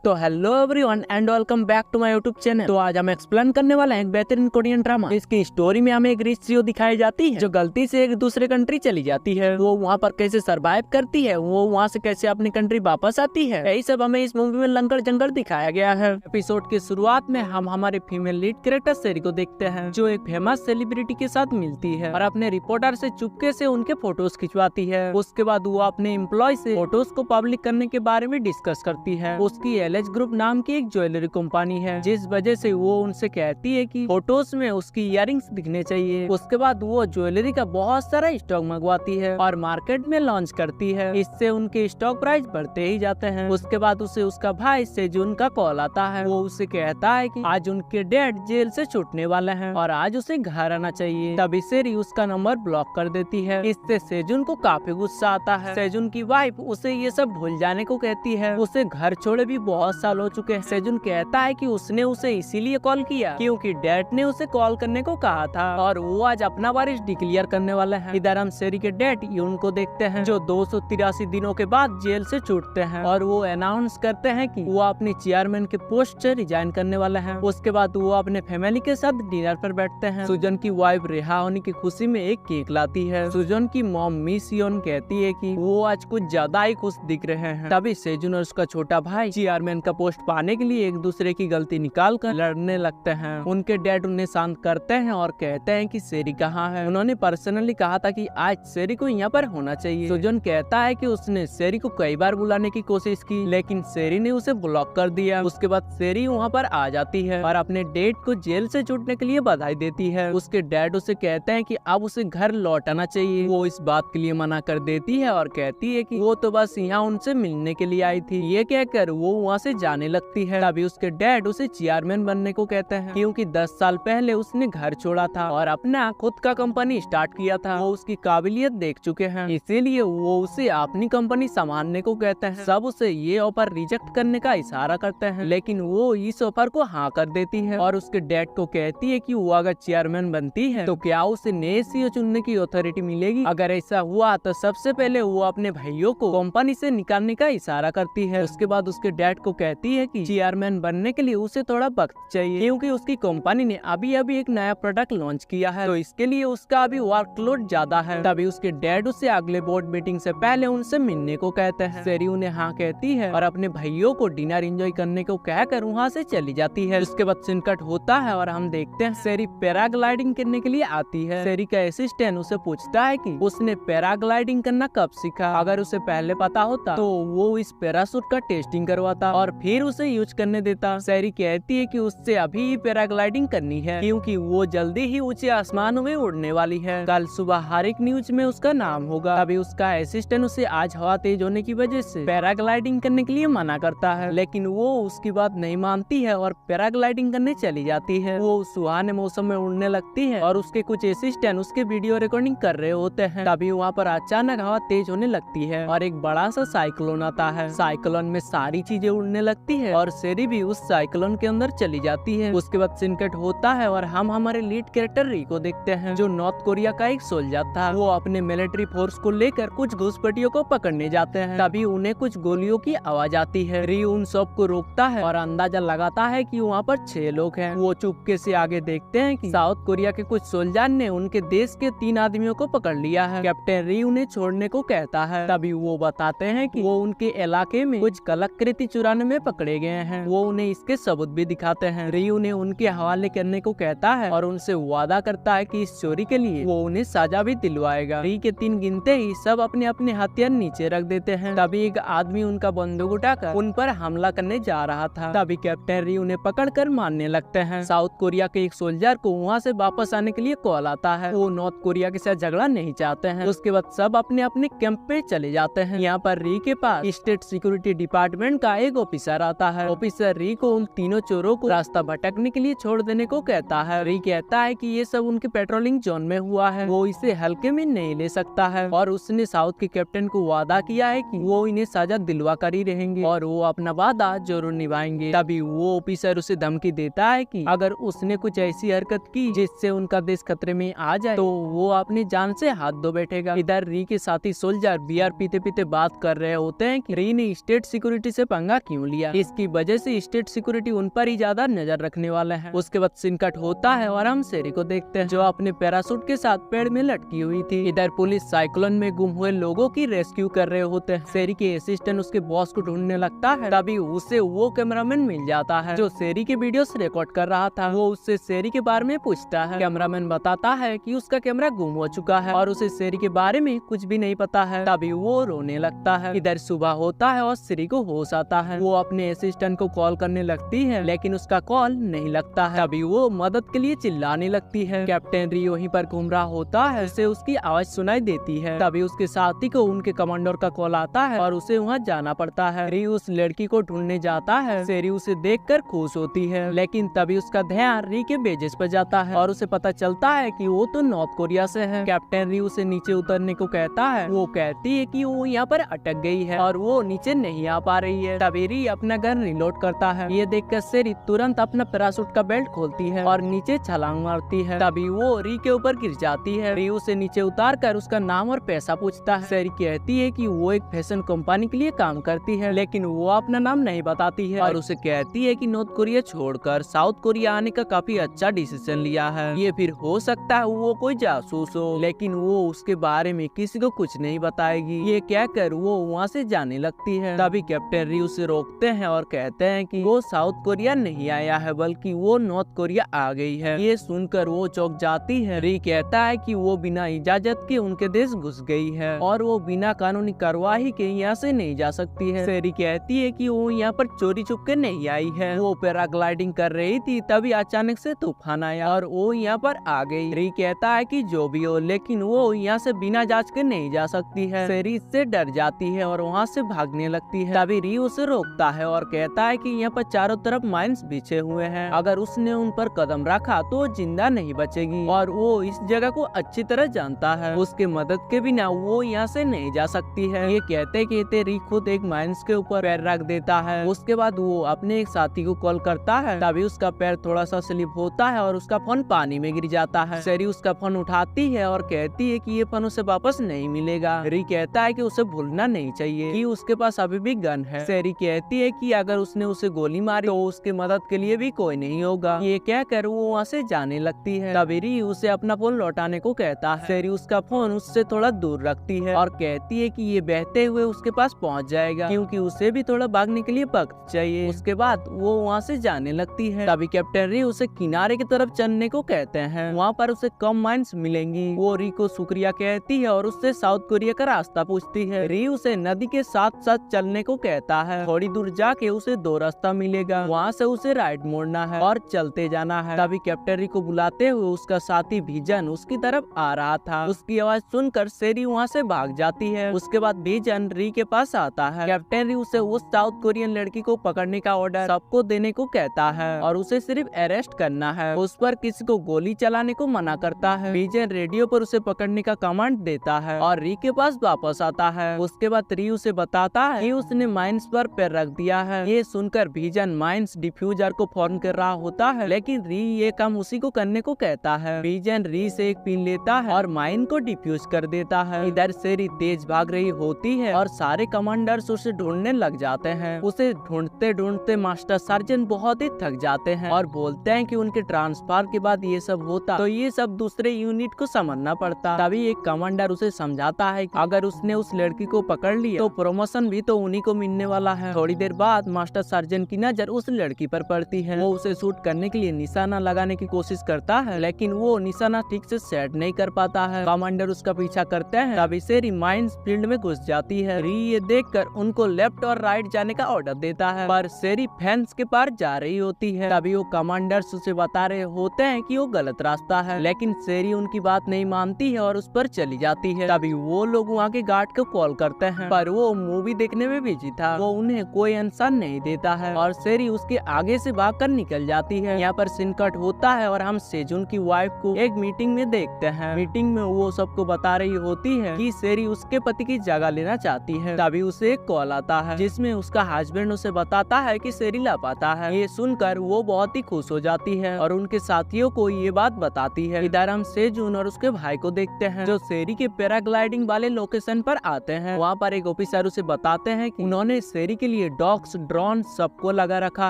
तो hello everyone and welcome back to my YouTube channel. तो आज हम एक्सप्लेन करने वाले हैं एक बेहतरीन कोरियन ड्रामा। इसकी स्टोरी में हमें एक रिच ट्रियो दिखाई जाती है जो गलती से एक दूसरे कंट्री चली जाती है। वो वहाँ पर कैसे सरवाइव करती है, वो वहाँ से कैसे अपनी कंट्री वापस आती है, यही सब हमें इस मूवी में लंगर जंगल दिखाया गया है। एपिसोड की शुरुआत में हम हमारे फीमेल लीड कैरेक्टर सेरी को देखते हैं जो एक फेमस सेलिब्रिटी के साथ मिलती है और अपने रिपोर्टर से चुपके से उनके फोटोज खिंचवाती है। उसके बाद वो अपने एम्प्लॉय से फोटोज को पब्लिक करने के बारे में डिस्कस करती है। उसकी एलएच ग्रुप नाम की एक ज्वेलरी कंपनी है जिस वजह से वो उनसे कहती है कि फोटोज में उसकी इयररिंग्स दिखने चाहिए। उसके बाद वो ज्वेलरी का बहुत सारा स्टॉक मंगवाती है और मार्केट में लॉन्च करती है। इससे उनके स्टॉक प्राइस बढ़ते ही जाते हैं। उसके बाद उसे उसका भाई सेजुन का कॉल आता है। वो उसे कहता है कि आज उनके डैड जेल से छूटने वाले हैं और आज उसे घर आना चाहिए। तभी सेरी उसका नंबर ब्लॉक कर देती है। इससे सेजुन को काफी गुस्सा आता है। सेजुन की वाइफ उसे ये सब भूल जाने को कहती है। उसे घर छोड़े भी बहुत साल हो चुके हैं। सेजुन कहता है कि उसने उसे इसीलिए कॉल किया क्योंकि डैड ने उसे कॉल करने को कहा था और वो आज अपना वारिस डिक्लेयर करने वाला है। इधर हम सेरी के डैड यून को देखते हैं जो 283 दिनों के बाद जेल से छूटते हैं और वो अनाउंस करते हैं कि वो अपने चेयरमैन के पोस्ट से रिजाइन करने वाला है। उसके बाद वो अपने फैमिली के साथ डिनर पर बैठते हैं। सुजन की वाइफ रिहा होने की खुशी में एक केक लाती है। सुजन की मॉम मिस योन कहती है कि वो आज कुछ ज्यादा ही खुश दिख रहे हैं। तभी सेजुन और उसका छोटा भाई चेयरमैन का पोस्ट पाने के लिए एक दूसरे की गलती निकाल कर लड़ने लगते हैं। उनके डैड उन्हें शांत करते हैं और कहते हैं कि सेरी कहाँ है। उन्होंने पर्सनली कहा था कि आज सेरी को यहाँ पर होना चाहिए। सुजन कहता है कि उसने सेरी को कई बार बुलाने की कोशिश की लेकिन सेरी ने उसे ब्लॉक कर दिया। उसके बाद सेरी वहाँ पर आ जाती है और अपने डैड को जेल से छूटने के लिए बधाई देती है। उसके डैड उसे कहते हैं कि अब उसे घर लौट आना चाहिए। वो इस बात के लिए मना कर देती है और कहती है कि वो तो बस यहाँ उनसे मिलने के लिए आई थी। ये कहकर वो वहाँ से जाने लगती है। तभी उसके डैड उसे चेयरमैन बनने को कहते हैं क्योंकि 10 साल पहले उसने घर छोड़ा था और अपना खुद का कंपनी स्टार्ट किया था। वो उसकी काबिलियत देख चुके हैं, इसीलिए वो उसे अपनी कंपनी संभालने को कहते हैं। सब उसे ये ऑफर रिजेक्ट करने का इशारा करते हैं लेकिन वो इस ऑफर को हाँ कर देती है और उसके डैड को कहती है कि वो अगर चेयरमैन बनती है तो क्या उसे नए सीईओ चुनने की अथॉरिटी मिलेगी। अगर ऐसा हुआ तो सबसे पहले वो अपने भाइयों को कंपनी से निकालने का इशारा करती है। उसके बाद उसके डैड को कहती है कि चेयरमैन बनने के लिए उसे थोड़ा वक्त चाहिए क्योंकि उसकी कंपनी ने अभी एक नया प्रोडक्ट लॉन्च किया है तो इसके लिए उसका अभी वर्कलोड ज्यादा है। तभी उसके डैड उसे अगले बोर्ड मीटिंग से पहले उनसे मिलने को कहते हैं। सेरी उन्हें हाँ कहती है और अपने भाइयों को डिनर एंजॉय करने को कहकर वहाँ से चली जाती है। उसके बाद सीन कट होता है और हम देखते हैं सेरी पैराग्लाइडिंग करने के लिए आती है। सेरी का असिस्टेंट उसे पूछता है कि उसने पैराग्लाइडिंग करना कब सीखा। अगर उसे पहले पता होता तो वो इस पैराशूट का टेस्टिंग करवाता और फिर उसे यूज करने देता। सेरी कहती है कि उससे अभी ही पैराग्लाइडिंग करनी है क्योंकि वो जल्दी ही ऊंचे आसमानों में उड़ने वाली है। कल सुबह हर एक न्यूज में उसका नाम होगा। अभी उसका असिस्टेंट उसे आज हवा तेज होने की वजह से पैराग्लाइडिंग करने के लिए मना करता है लेकिन वो उसकी बात नहीं मानती है और पैराग्लाइडिंग करने चली जाती है। वो सुहाने मौसम में उड़ने लगती है और उसके कुछ असिस्टेंट उसके वीडियो रिकॉर्डिंग कर रहे होते हैं। तभी वहाँ पर अचानक हवा तेज होने लगती है और एक बड़ा सा साइक्लोन आता है। साइक्लोन में सारी चीजें उड़ने लगती है और सेरी भी उस साइक्लोन के अंदर चली जाती है। उसके बाद सिनकट होता है और हम हमारे लीड कैरेक्टर री को देखते हैं जो नॉर्थ कोरिया का एक सोल्जर था। वो अपने मिलिट्री फोर्स को लेकर कुछ घुसपैठियों को पकड़ने जाते हैं। तभी उन्हें कुछ गोलियों की आवाज आती है। री उन सब को रोकता है और अंदाजा लगाता है कि वहाँ पर 6 लोग हैं। वो चुपके से आगे देखते हैं कि साउथ कोरिया के कुछ सोल्जर ने उनके देश के 3 आदमियों को पकड़ लिया है। कैप्टन री उन्हें छोड़ने को कहता है। तभी वो बताते हैं कि वो उनके इलाके में कुछ कलाकृति चुराने में पकड़े गए हैं। वो उन्हें इसके सबूत भी दिखाते हैं। री उन्हें उनके हवाले करने को कहता है और उनसे वादा करता है कि इस चोरी के लिए वो उन्हें सजा भी दिलवाएगा। री के 3 गिनते ही सब अपने अपने हथियार नीचे रख देते हैं। तभी एक आदमी उनका बंदूक उठाकर उन पर हमला करने जा रहा था। तभी कैप्टन री उन्हें पकड़कर मारने लगते हैं। साउथ कोरिया के एक सोल्जर को वहाँ से वापस आने के लिए कॉल आता है। वो नॉर्थ कोरिया के साथ झगड़ा नहीं चाहते हैं। उसके बाद सब अपने अपने कैंप पे चले जाते हैं। यहाँ पर री के पास स्टेट सिक्योरिटी डिपार्टमेंट का एक ऑफिसर आता है। ऑफिसर री को उन तीनों चोरों को रास्ता भटकने के लिए छोड़ देने को कहता है। री कहता है कि ये सब उनके पेट्रोलिंग जोन में हुआ है, वो इसे हल्के में नहीं ले सकता है और उसने साउथ के कैप्टन को वादा किया है कि वो इन्हें सजा दिलवा कर ही रहेंगे और वो अपना वादा जरूर निभाएंगे। तभी वो ऑफिसर उसे धमकी देता है कि अगर उसने कुछ ऐसी हरकत की जिससे उनका देश खतरे में आ जाए तो वो अपनी जान से हाथ धो बैठेगा। इधर री के साथी सोल्जर बियर पीते पीते बात कर रहे होते हैं कि री ने स्टेट सिक्योरिटी से पंगा क्यों लिया। इसकी वजह से स्टेट सिक्योरिटी उन पर ही ज्यादा नजर रखने वाले हैं। उसके बाद सीन कट होता है और हम शेरी को देखते हैं जो अपने पैराशूट के साथ पेड़ में लटकी हुई थी। इधर पुलिस साइक्लोन में गुम हुए लोगों की रेस्क्यू कर रहे होते हैं। शेरी के असिस्टेंट उसके बॉस को ढूंढने लगता है, तभी उसे वो कैमरामैन मिल जाता है जो शेरी के वीडियोस रिकॉर्ड कर रहा था। वो उससे शेरी के बारे में पूछता है। कैमरामैन बताता है कि उसका कैमरा गुम हो चुका है और उसे शेरी के बारे में कुछ भी नहीं पता है। तभी वो रोने लगता है। इधर सुबह होता है और शेरी को होश आता है। वो अपने असिस्टेंट को कॉल करने लगती है लेकिन उसका कॉल नहीं लगता है। तभी वो मदद के लिए चिल्लाने लगती है। कैप्टन री वहीं पर घूम रहा होता है, उसे उसकी आवाज सुनाई देती है। तभी उसके साथी को उनके कमांडर का कॉल आता है और उसे वहाँ जाना पड़ता है। री उस लड़की को ढूंढने जाता है। शेरी उसे देखकर खुश होती है लेकिन तभी उसका ध्यान री के बेजेस पर जाता है और उसे पता चलता है कि वो तो नॉर्थ कोरिया से है। कैप्टन री उसे नीचे उतरने को कहता है। वो कहती है कि वो यहाँ पर अटक गई है और वो नीचे नहीं आ पा रही है। तभी री अपना गन रिलोड करता है। ये देखकर शेरी तुरंत अपना पैराशूट का बेल्ट खोलती है और नीचे छलांग मारती है। तभी वो री के ऊपर गिर जाती है। री उसे नीचे उतार कर उसका नाम और पैसा पूछता है। शेरी कहती है कि वो एक फैशन कंपनी के लिए काम करती है लेकिन वो अपना नाम नहीं बताती है और उसे कहती है कि नॉर्थ कोरिया छोड़कर साउथ कोरिया आने का काफी अच्छा डिसीजन लिया है। ये फिर हो सकता है वो कोई जासूस हो लेकिन वो उसके बारे में किसी को कुछ नहीं बताएगी। ये कहकर वो वहाँ से जाने लगती है। तभी कैप्टन री उसे रोकते हैं और कहते हैं कि वो साउथ कोरिया नहीं आया है बल्कि वो नॉर्थ कोरिया आ गई है। ये सुनकर वो चौंक जाती है। री कहता है कि वो बिना इजाजत के उनके देश घुस गई है और वो बिना कानूनी कार्रवाई के यहाँ से नहीं जा सकती है। शेरी कहती है कि वो यहाँ पर चोरी छुप के नहीं आई है, वो पैराग्लाइडिंग कर रही थी तभी अचानक से तूफान आया और वो यहाँ पर आ गई। री कहता है कि जो भी हो लेकिन वो यहाँ से बिना जांच के नहीं जा सकती है। शेरी इससे डर जाती है और वहाँ से भागने लगती है। तभी री उसे रोकता है और कहता है कि यहाँ पर चारों तरफ माइंस बिछे हुए हैं, अगर उसने उन पर कदम रखा तो जिंदा नहीं बचेगी और वो इस जगह को अच्छी तरह जानता है। उसके मदद के बिना वो यहाँ से नहीं जा सकती है। ये कहते री खुद एक माइंस के ऊपर पैर रख देता है। उसके बाद वो अपने एक साथी को कॉल करता है। तभी उसका पैर थोड़ा सा स्लिप होता है और उसका फोन पानी में गिर जाता है। शेरी उसका फोन उठाती है और कहती है कि ये फोन उसे वापस नहीं मिलेगा। री कहता है कि उसे भूलना नहीं चाहिए कि उसके पास अभी भी गन है। शेरी कहती है कि अगर उसने उसे गोली मारी तो उसके मदद के लिए भी कोई नहीं होगा। ये कहकर वो वहाँ से जाने लगती है। तभी री उसे अपना फोन लौटाने को कहता है। शेरी उसका फोन उससे थोड़ा दूर रखती है और कहती है कि ये बहते हुए उसके पास पहुँच जाएगा क्योंकि उसे भी थोड़ा भागने के लिए वक्त चाहिए। उसके बाद वो वहाँ से जाने लगती है। तभी कैप्टन री उसे किनारे की तरफ चलने को कहते हैं, वहाँ पर उसे कम माइंस मिलेंगी। वो री को शुक्रिया कहती है और उससे साउथ कोरिया का रास्ता पूछती है। री उसे नदी के साथ साथ चलने को कहता है। थोड़ी दूर जाके उसे दो रास्ता मिलेगा, वहाँ से उसे राइट मोड़ना है और चलते जाना है। तभी कैप्टन री को बुलाते हुए उसका साथी भीजन उसकी तरफ आ रहा था। उसकी आवाज सुनकर शेरी वहाँ से भाग जाती है। उसके बाद भीजन री के पास आता है। कैप्टन री उसे उस साउथ कोरियन लड़की को पकड़ने का ऑर्डर सबको देने को कहता है और उसे सिर्फ अरेस्ट करना है, उस पर किसी को गोली चलाने को मना करता है। भीजन रेडियो पर उसे पकड़ने का कमांड देता है और री के पास वापस आता है। उसके बाद री उसे बताता है कि उसने माइंस पर पैर रख दिया है। ये सुनकर भीजन माइंस डिफ्यूजर को फोन कर रहा होता है लेकिन री ये काम उसी को करने को कहता है। भीजन री से एक पिन लेता है और माइन को डिफ्यूज कर देता है। इधर शेरी तेज भाग रही होती है और सारे कमांडर्स उसे ढूंढने लग जाते हैं। उसे ढूंढते ढूंढते मास्टर सर्जन बहुत ही थक जाते हैं और बोलते हैं कि उनके ट्रांसफर के बाद ये सब होता तो ये सब दूसरे यूनिट को समझना पड़ता। तभी एक कमांडर उसे समझाता है कि अगर उसने उस लड़की को पकड़ लिया तो प्रमोशन भी तो उन्हीं को मिलने वाला है। थोड़ी देर बाद मास्टर सर्जन की नजर उस लड़की पर पड़ती है। वो उसे शूट करने के लिए निशाना लगाने की कोशिश करता है लेकिन वो निशाना ठीक से सेट नहीं कर पाता है। कमांडर उसका पीछा करते हैं। तभी शेरी माइंस फील्ड में घुस जाती है। री ये देखकर उनको लेफ्ट और राइट जाने का ऑर्डर देता है पर शेरी फेंस के पार जा रही होती है। तभी वो कमांडर्स उसे बता रहे होते हैं कि वो गलत रास्ता है लेकिन शेरी उनकी बात नहीं मानती है और उस पर चली जाती है। तभी वो लोग वहाँ के गार्ड को कॉल करते हैं पर वो मूवी देखने में बिजी था, वो उन्हें कोई आंसर नहीं देता है और शेरी उसके आगे से भागकर निकल जाती है। यहाँ पर सीन कट होता है और हम सेजुन की वाइफ को एक मीटिंग में देखते हैं। मीटिंग में वो सबको बता रही होती है कि शेरी उसके पति की जगह लेना चाहती है। तभी उसे एक कॉल आता है जिसमें उसका हस्बैंड उसे बताता है कि शेरी लापता है। ये सुनकर वो बहुत ही खुश हो जाती है और उनके साथियों को ये बात बताती है। इधर हम सेजुन और उसके भाई को देखते हैं जो शेरी के पैराग्लाइडिंग वाले लोकेशन पर आते हैं। वहाँ पर एक ऑफिसर उसे बताते हैं कि उन्होंने शेरी के लिए लिए डॉग्स ड्रोन सबको लगा रखा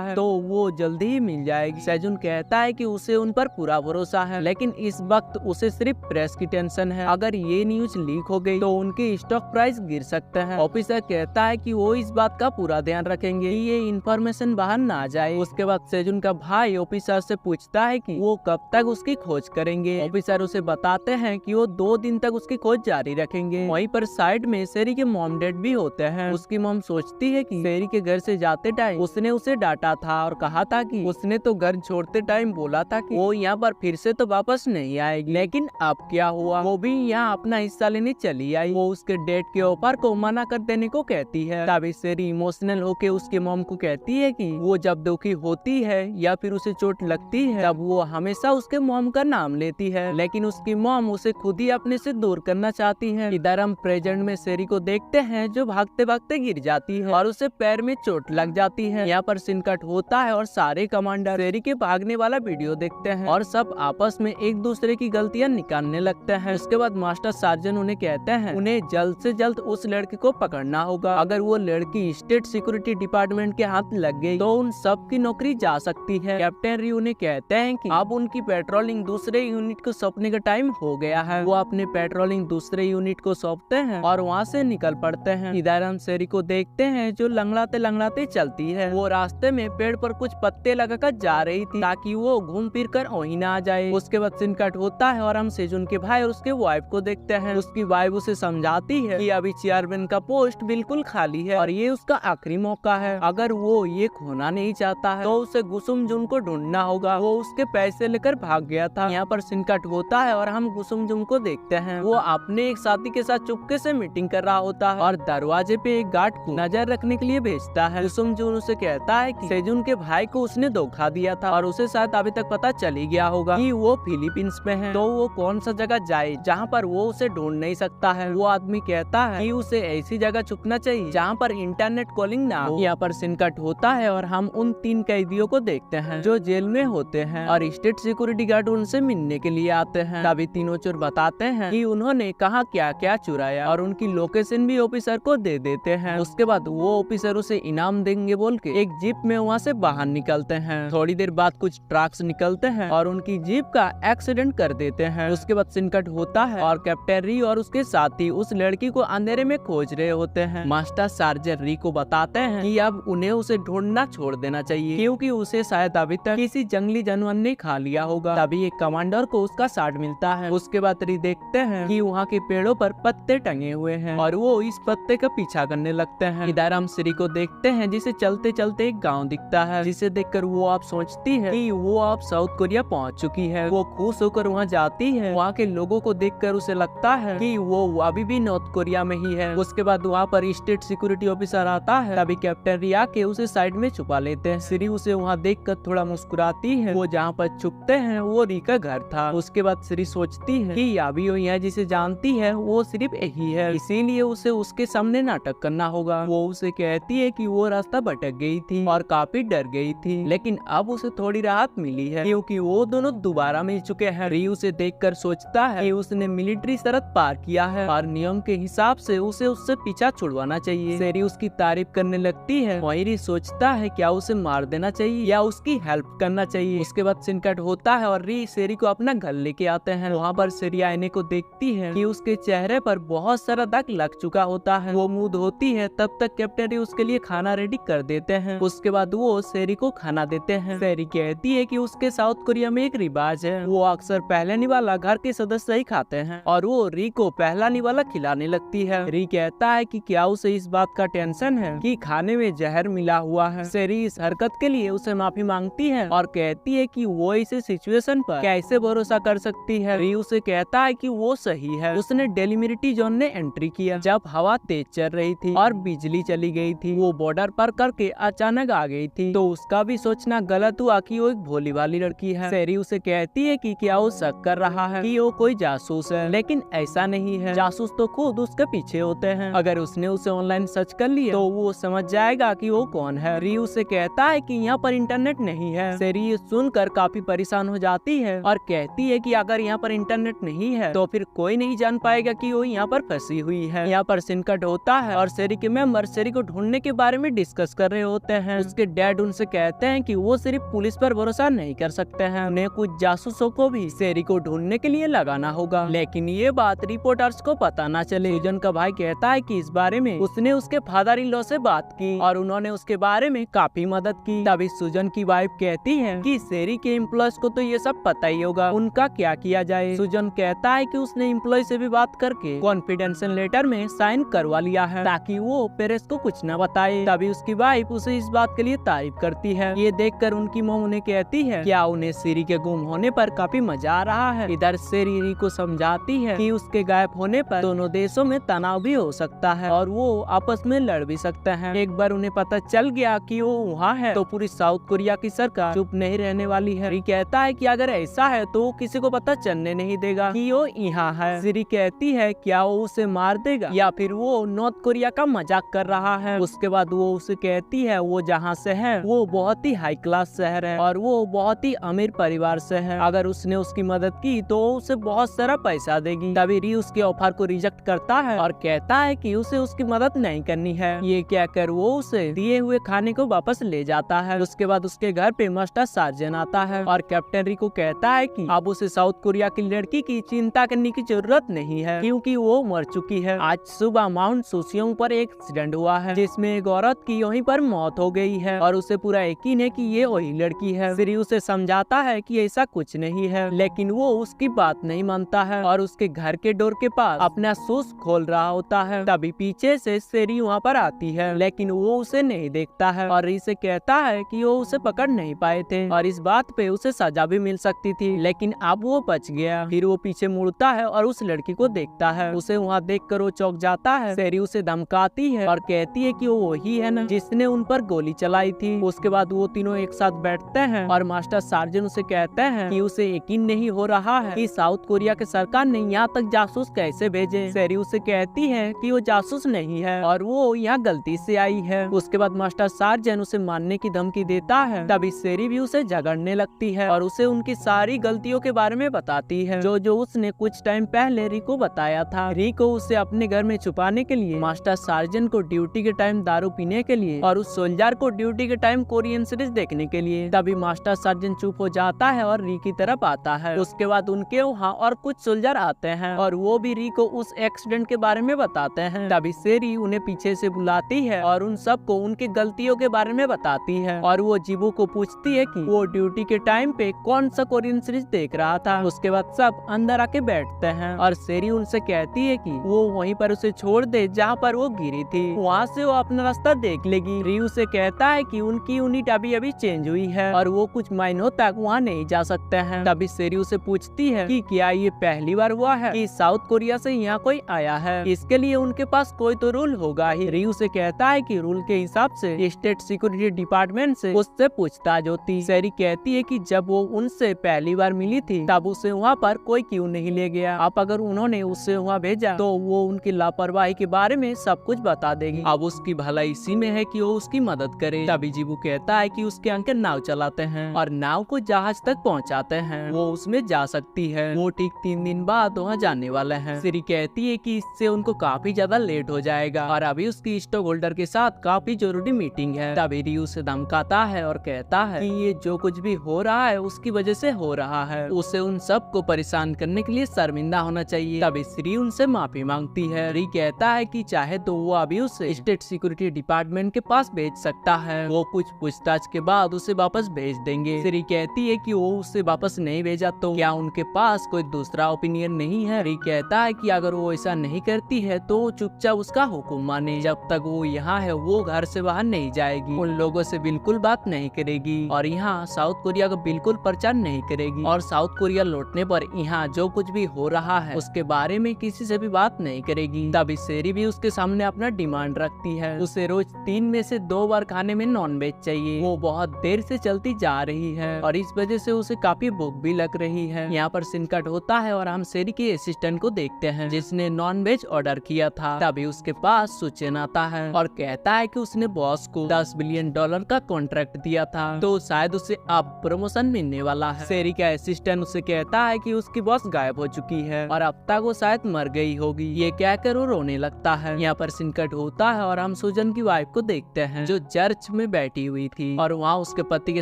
है, तो वो जल्दी ही मिल जाएगी। सेजुन कहता है कि उसे उन पर पूरा भरोसा है, लेकिन इस वक्त उसे सिर्फ प्रेस की टेंशन है। अगर ये न्यूज लीक हो गई तो उनके स्टॉक प्राइस गिर सकते हैं। ऑफिसर कहता है कि वो इस बात का पूरा ध्यान रखेंगे कि ये इन्फॉर्मेशन बाहर ना आ जाए। उसके बाद सेजुन का भाई ऑफिसर से पूछता है कि वो कब तक उसकी खोज करेंगे। ऑफिसर उसे बताते हैं कि वो 2 दिन तक उसकी खोज जारी रखेंगे। वहीं पर साइड में शेरी के मॉम डैड भी होते हैं। उसकी मॉम सोचती है कि शेरी के घर से जाते टाइम उसने उसे डांटा था और कहा था कि उसने तो घर छोड़ते टाइम बोला था कि वो यहाँ पर फिर से तो वापस नहीं आएगी, लेकिन अब क्या हुआ, वो भी यहाँ अपना हिस्सा लेने चली आई। वो उसके डेट के ऑफर को मना कर देने को कहती है। तभी शेरी इमोशनल होके उसके मॉम को कहती है कि वो जब दुखी होती है या फिर उसे चोट लगती है तब वो हमेशा उसके मॉम का नाम लेती है, लेकिन उसकी मॉम उसे खुद ही अपने से दूर करना चाहती है। इधर हम प्रेजेंट में शेरी को देखते हैं जो भागते भागते गिर जाती है और उसे पैर में चोट लग जाती है। यहाँ पर सीन कट होता है और सारे कमांडर शेरी के भागने वाला वीडियो देखते हैं और सब आपस में एक दूसरे की गलतियां निकालने लगते हैं। उसके बाद मास्टर सार्जन उन्हें कहते हैं उन्हें जल्द से जल्द उस लड़की को पकड़ना होगा। अगर वो लड़की स्टेट सिक्योरिटी डिपार्टमेंट के हाथ लग गई तो उन सब की नौकरी जा सकती है। कैप्टन री उन्हें कहते हैं कि अब उनकी पेट्रोलिंग दूसरे यूनिट को सौंपने का टाइम हो गया है। वो अपने पेट्रोलिंग दूसरे यूनिट को सौंपते हैं और वहाँ से निकल पड़ते हैं। इधर हम शेरी को देखते हैं जो लंगड़ाते लंगड़ाते चलती है। वो रास्ते में पेड़ पर कुछ पत्ते लगाकर जा रही थी ताकि वो घूम फिर कर वहीं ना आ जाए। उसके बाद सीन कट होता है और हम सेजुन के भाई और उसके वाइफ को देखते हैं। उसकी वाइफ उसे समझाती है कि अभी चेयरमैन का पोस्ट बिल्कुल खाली है और ये उसका आखिरी मौका है। अगर वो ये खोना नहीं चाहता है तो उसे गुसुम जुन को ढूंढना होगा। वो उसके पैसे लेकर भाग गया था। यहाँ पर सीन कट होता है और हम गुसुम जुन को देखते हैं। वो अपने एक साथी के साथ चुपके से मीटिंग कर रहा होता है और दरवाजे पे एक गार्ड को नजर रखने के लिए भेजता है। गुसुम जुन उसे कहता है कि सेजुन के भाई को उसने धोखा दिया था और उसे शायद अभी तक पता चल ही गया होगा कि वो फिलीपींस में है, तो वो कौन सा जगह जाए जहाँ पर वो उसे ढूंढ नहीं सकता है। वो आदमी कहता है कि उसे ऐसी जगह छुपना चाहिए जहाँ पर इंटरनेट कॉलिंग ना हो। यहाँ पर सीन कट होता है और हम उन 3 कैदियों को देखते हैं जो जेल में होते हैं और स्टेट सिक्योरिटी गार्ड उनसे मिलने के लिए आते हैं। तभी तीनों चोर बताते हैं कि उन्होंने कहाँ क्या क्या चुराया और उनकी लोकेशन भी ऑफिसर को दे देते हैं। उसके बाद वो ऑफिसर उसे इनाम देंगे बोल के एक जीप में वहाँ से बाहर निकलते हैं। थोड़ी देर बाद कुछ ट्रक्स निकलते हैं और उनकी जीप का एक्सीडेंट कर देते हैं। उसके बाद सीन कट होता है और कैप्टन री और उसके साथी उस लड़की को अंधेरे में खोज रहे होते हैं। मास्टर सार्जेंट री को बताते हैं कि अब उन्हें उसे ढूंढना छोड़ देना चाहिए क्योंकि उसे शायद अभी तक किसी जंगली जानवर ने खा लिया होगा। तभी एक कमांडर को उसका शॉट मिलता है। उसके बाद री देखते हैं कि वहाँ के पेड़ों पर पत्ते टंगे हुए हैं और वो इस पत्ते का पीछा करने लगते हैं। इधर हम श्री को देखते हैं जिसे चलते चलते एक गाँव दिखता है, जिसे देखकर वो आप सोचती है कि वो आप साउथ कोरिया पहुंच चुकी है। वो खुश होकर वहां जाती है। वहां के लोगों को देखकर उसे लगता है कि वो अभी भी नॉर्थ कोरिया में ही है। उसके बाद वहां पर स्टेट सिक्योरिटी ऑफिसर आता है। तभी कैप्टन री आके उसे साइड में छुपा लेते हैं। श्री उसे वहां देखकर थोड़ा मुस्कुराती है। वो जहाँ पर छुपते हैं वो री का घर था। उसके बाद श्री सोचती है कि अभी वो यहाँ जिसे जानती है वो सिर्फ यही है, इसीलिए उसे उसके सामने नाटक करना होगा। वो उसे कहती है कि वो रास्ता भटक गई थी और काफी डर गई थी, लेकिन अब उसे थोड़ी राहत मिली है क्योंकि वो दोनों दोबारा मिल चुके हैं। री उसे देखकर सोचता है कि उसने मिलिट्री शर्त पार किया है और नियम के हिसाब से उसे उससे पीछा छुड़वाना चाहिए। शेरी उसकी तारीफ करने लगती है। वहीं री सोचता है क्या उसे मार देना चाहिए या उसकी हेल्प करना चाहिए। उसके बाद सीन कट होता है और री शेरी को अपना घर लेके आते हैं। वहाँ पर शेरी आईने को देखती है कि उसके चेहरे पर बहुत सारा दाग लग चुका होता है। वो मुंह धोती है, तब तक कैप्टन री उसके लिए खाना रेडी कर देते हैं। उसके बाद वो शेरी को खाना देते हैं। शेरी कहती है कि उसके साउथ कोरिया में एक रिवाज है, वो अक्सर पहला निवाला घर के सदस्य ही खाते हैं और वो री को पहला निवाला खिलाने लगती है। री कहता है कि क्या उसे इस बात का टेंशन है कि खाने में जहर मिला हुआ है। शेरी इस हरकत के लिए उसे माफी मांगती है और कहती है कि वो इस सिचुएशन पर कैसे भरोसा कर सकती है। री उसे कहता है कि वो सही है, उसने डेलिमिलिटी जोन ने एंट्री किया जब हवा तेज चल रही थी और बिजली चली गई थी। वो बॉर्डर पर करके अचानक आ गई थी, तो उसका भी सोचना गलत हुआ कि वो एक भोली वाली लड़की है। शेरी उसे कहती है कि क्या वो शक कर रहा है कि वो कोई जासूस है, लेकिन ऐसा नहीं है। जासूस तो खुद उसके पीछे होते हैं। अगर उसने उसे ऑनलाइन सर्च कर लिया तो वो समझ जाएगा कि वो कौन है। री उसे कहता है कि यहाँ पर इंटरनेट नहीं है। शेरी ये सुनकर काफी परेशान हो जाती है और कहती है कि अगर यहाँ पर इंटरनेट नहीं है तो फिर कोई नहीं जान पाएगा कि वो यहाँ पर फंसी हुई है। यहाँ पर सीन कट होता है और शेरी के मेंबर शेरी को ढूंढने ढूंढने के बारे में डिस्कस कर रहे होते हैं। उसके डैड उनसे कहते हैं कि वो सिर्फ पुलिस पर भरोसा नहीं कर सकते हैं, उन्हें कुछ जासूसों को भी शेरी को ढूंढने के लिए लगाना होगा। लेकिन ये बात रिपोर्टर्स को पता न चले। सुजन का भाई कहता है कि इस बारे में उसने उसके फादर इन लॉ से बात की और उन्होंने उसके बारे में काफी मदद की। तभी सुजन की वाइफ कहती है कि शेरी के एम्प्लॉयज को तो ये सब पता ही होगा, उनका क्या किया जाए। सुजन कहता है कि उसने एम्प्लॉय से भी बात करके कॉन्फिडेंशियल लेटर में साइन करवा लिया है ताकि वो पेरेंट्स को कुछ न बताए। तभी उसकी वाइफ उसे इस बात के लिए तारीफ करती है। ये देखकर उनकी मॉम उन्हें कहती है क्या उन्हें शेरी के गुम होने पर काफी मजा आ रहा है। इधर शेरी री को समझाती है कि उसके गायब होने पर दोनों देशों में तनाव भी हो सकता है और वो आपस में लड़ भी सकते हैं। एक बार उन्हें पता चल गया कि वो वहाँ है तो पूरी साउथ कोरिया की सरकार चुप नहीं रहने वाली है। री कहता है कि अगर ऐसा है तो किसी को पता चलने नहीं देगा कि वो यहाँ है। शेरी कहती है क्या वो उसे मार देगा या फिर वो नॉर्थ कोरिया का मजाक कर रहा है। उसके बाद वो उसे कहती है वो जहाँ से है वो बहुत ही हाई क्लास शहर है और वो बहुत ही अमीर परिवार से है, अगर उसने उसकी मदद की तो उसे बहुत सारा पैसा देगी। तभी री उसके ऑफर को रिजेक्ट करता है और कहता है कि उसे उसकी मदद नहीं करनी है। ये कहकर वो उसे दिए हुए खाने को वापस ले जाता है। उसके बाद उसके घर पे मास्टर सार्जन आता है और कैप्टन री को कहता है कि अब उसे साउथ कोरिया की लड़की की चिंता करने की जरूरत नहीं है क्योंकि वो मर चुकी है। आज सुबह माउंट सुसियोंग पर एक एक्सीडेंट हुआ है जिसमें एक औरत की वहीं पर मौत हो गई है और उसे पूरा यकीन है कि ये वही लड़की है। श्री उसे समझाता है कि ऐसा कुछ नहीं है, लेकिन वो उसकी बात नहीं मानता है और उसके घर के डोर के पास अपना शूज खोल रहा होता है। तभी पीछे से शेरी वहाँ पर आती है लेकिन वो उसे नहीं देखता है और री से कहता है कि वो उसे पकड़ नहीं पाए थे और इस बात पे उसे सजा भी मिल सकती थी, लेकिन अब वो बच गया। फिर वो पीछे मुड़ता है और उस लड़की को देखता है। उसे वहाँ देखकर वो चौंक जाता है। शेरी उसे धमकाती है और कहती है कि वो वही है ना जिसने उन पर गोली चलाई थी। उसके बाद वो तीनों एक साथ बैठते हैं और मास्टर सार्जन उसे कहते हैं कि उसे यकीन नहीं हो रहा है कि साउथ कोरिया के सरकार ने यहाँ तक जासूस कैसे भेजे। शेरी उसे कहती है कि वो जासूस नहीं है और वो यहाँ गलती से आई है। उसके बाद मास्टर सार्जन उसे मारने की धमकी देता है। तभी शेरी भी उसे झगड़ने लगती है और उसे उनकी सारी गलतियों के बारे में बताती है जो उसने कुछ टाइम पहले री को बताया था। री को उसे अपने घर में छुपाने के लिए, मास्टर सार्जन को ड्यूटी के टाइम दारू पीने के लिए और उस सोल्जर को ड्यूटी के टाइम कोरियन सीरीज देखने के लिए। तभी मास्टर सार्जन चुप हो जाता है और री की तरफ आता है। उसके बाद उनके वहाँ और कुछ सोल्जर आते हैं और वो भी री को उस एक्सीडेंट के बारे में बताते हैं। तभी शेरी उन्हें पीछे से बुलाती है और उन सबको उनकी गलतियों के बारे में बताती है और वो जीबू को पूछती है कि वो ड्यूटी के टाइम पे कौन सा कोरियन सीरीज देख रहा था। उसके बाद सब अंदर आके बैठते हैं और शेरी उनसे कहती है कि वो वहीं पर उसे छोड़ दे जहाँ पर वो गिरी थी, वहाँ से वो अपना रास्ता देख लेगी। री उसे कहता है कि उनकी यूनिट अभी अभी चेंज हुई है और वो कुछ महीनों तक वहाँ नहीं जा सकते हैं। तभी शेरी उसे पूछती है कि क्या ये पहली बार हुआ है कि साउथ कोरिया से यहाँ कोई आया है, इसके लिए उनके पास कोई तो रूल होगा ही। री उसे कहता है कि रूल के हिसाब से स्टेट सिक्योरिटी डिपार्टमेंट से उससे पूछताछ होती। शेरी कहती है कि जब वो उनसे पहली बार मिली थी तब उसे वहाँ पर कोई क्यों नहीं ले गया। अब अगर उन्होंने उसे वहाँ भेजा तो वो उनकी लापरवाही के बारे में सब कुछ बता देगी। अब उसकी भलाई इसी में है कि वो उसकी मदद करे। तभी जीबू कहता है कि उसके अंकल नाव चलाते हैं और नाव को जहाज तक पहुँचाते हैं, वो उसमें जा सकती है। वो ठीक 3 दिन बाद वहाँ जाने वाला है। शेरी कहती है कि इससे उनको काफी ज्यादा लेट हो जाएगा और अभी उसकी स्टॉक होल्डर के साथ काफी जरूरी मीटिंग है। तभी री उसे धमकाता है और कहता है कि ये जो कुछ भी हो रहा है उसकी वजह से हो रहा है, उसे उन सब को परेशान करने के लिए शर्मिंदा होना चाहिए। तभी श्री उनसे माफी मांगती है। री कहता है कि चाहे तो वो अभी उसे स्टेट सिक्योरिटी डिपार्टमेंट के पास भेज सकता है, वो कुछ पूछताछ के बाद उसे वापस भेज देंगे। श्री कहती है कि वो उसे वापस नहीं भेजा तो क्या उनके पास कोई दूसरा ओपिनियन नहीं है। री कहता है कि अगर वो ऐसा नहीं करती है तो चुपचाप उसका हुक्म माने, जब तक वो यहाँ है वो घर से बाहर नहीं जाएगी, उन लोगों से बिल्कुल बात नहीं करेगी और यहाँ साउथ कोरिया का बिल्कुल प्रचार नहीं करेगी और साउथ कोरिया लौटने पर यहाँ जो कुछ भी हो रहा है उसके बारे में किसी से भी बात नहीं करेगी। तभी शेरी भी उसके सामने अपना डिमांड रखती है। उसे रोज 3 में से 2 बार खाने में नॉनवेज चाहिए। वो बहुत देर से चलती जा रही है और इस वजह से उसे काफी भूख भी लग रही है। यहाँ पर सीन कट होता है और हम शेरी के असिस्टेंट को देखते हैं जिसने नॉनवेज ऑर्डर किया था। तभी उसके पास सूचन आता है और कहता है कि उसने बॉस को $10 बिलियन का कॉन्ट्रैक्ट दिया था तो शायद उसे अब प्रमोशन मिलने वाला है। शेरी का असिस्टेंट उसे कहता है कि उसकी बॉस गायब हो चुकी है और अब तक वो शायद मर गई होगी। ये कहकर वो रोने लगता है। यहाँ पर सीन कट होता है और हम सुजन की वाइफ को देखते हैं जो चर्च में बैठी हुई थी और वहाँ उसके पति के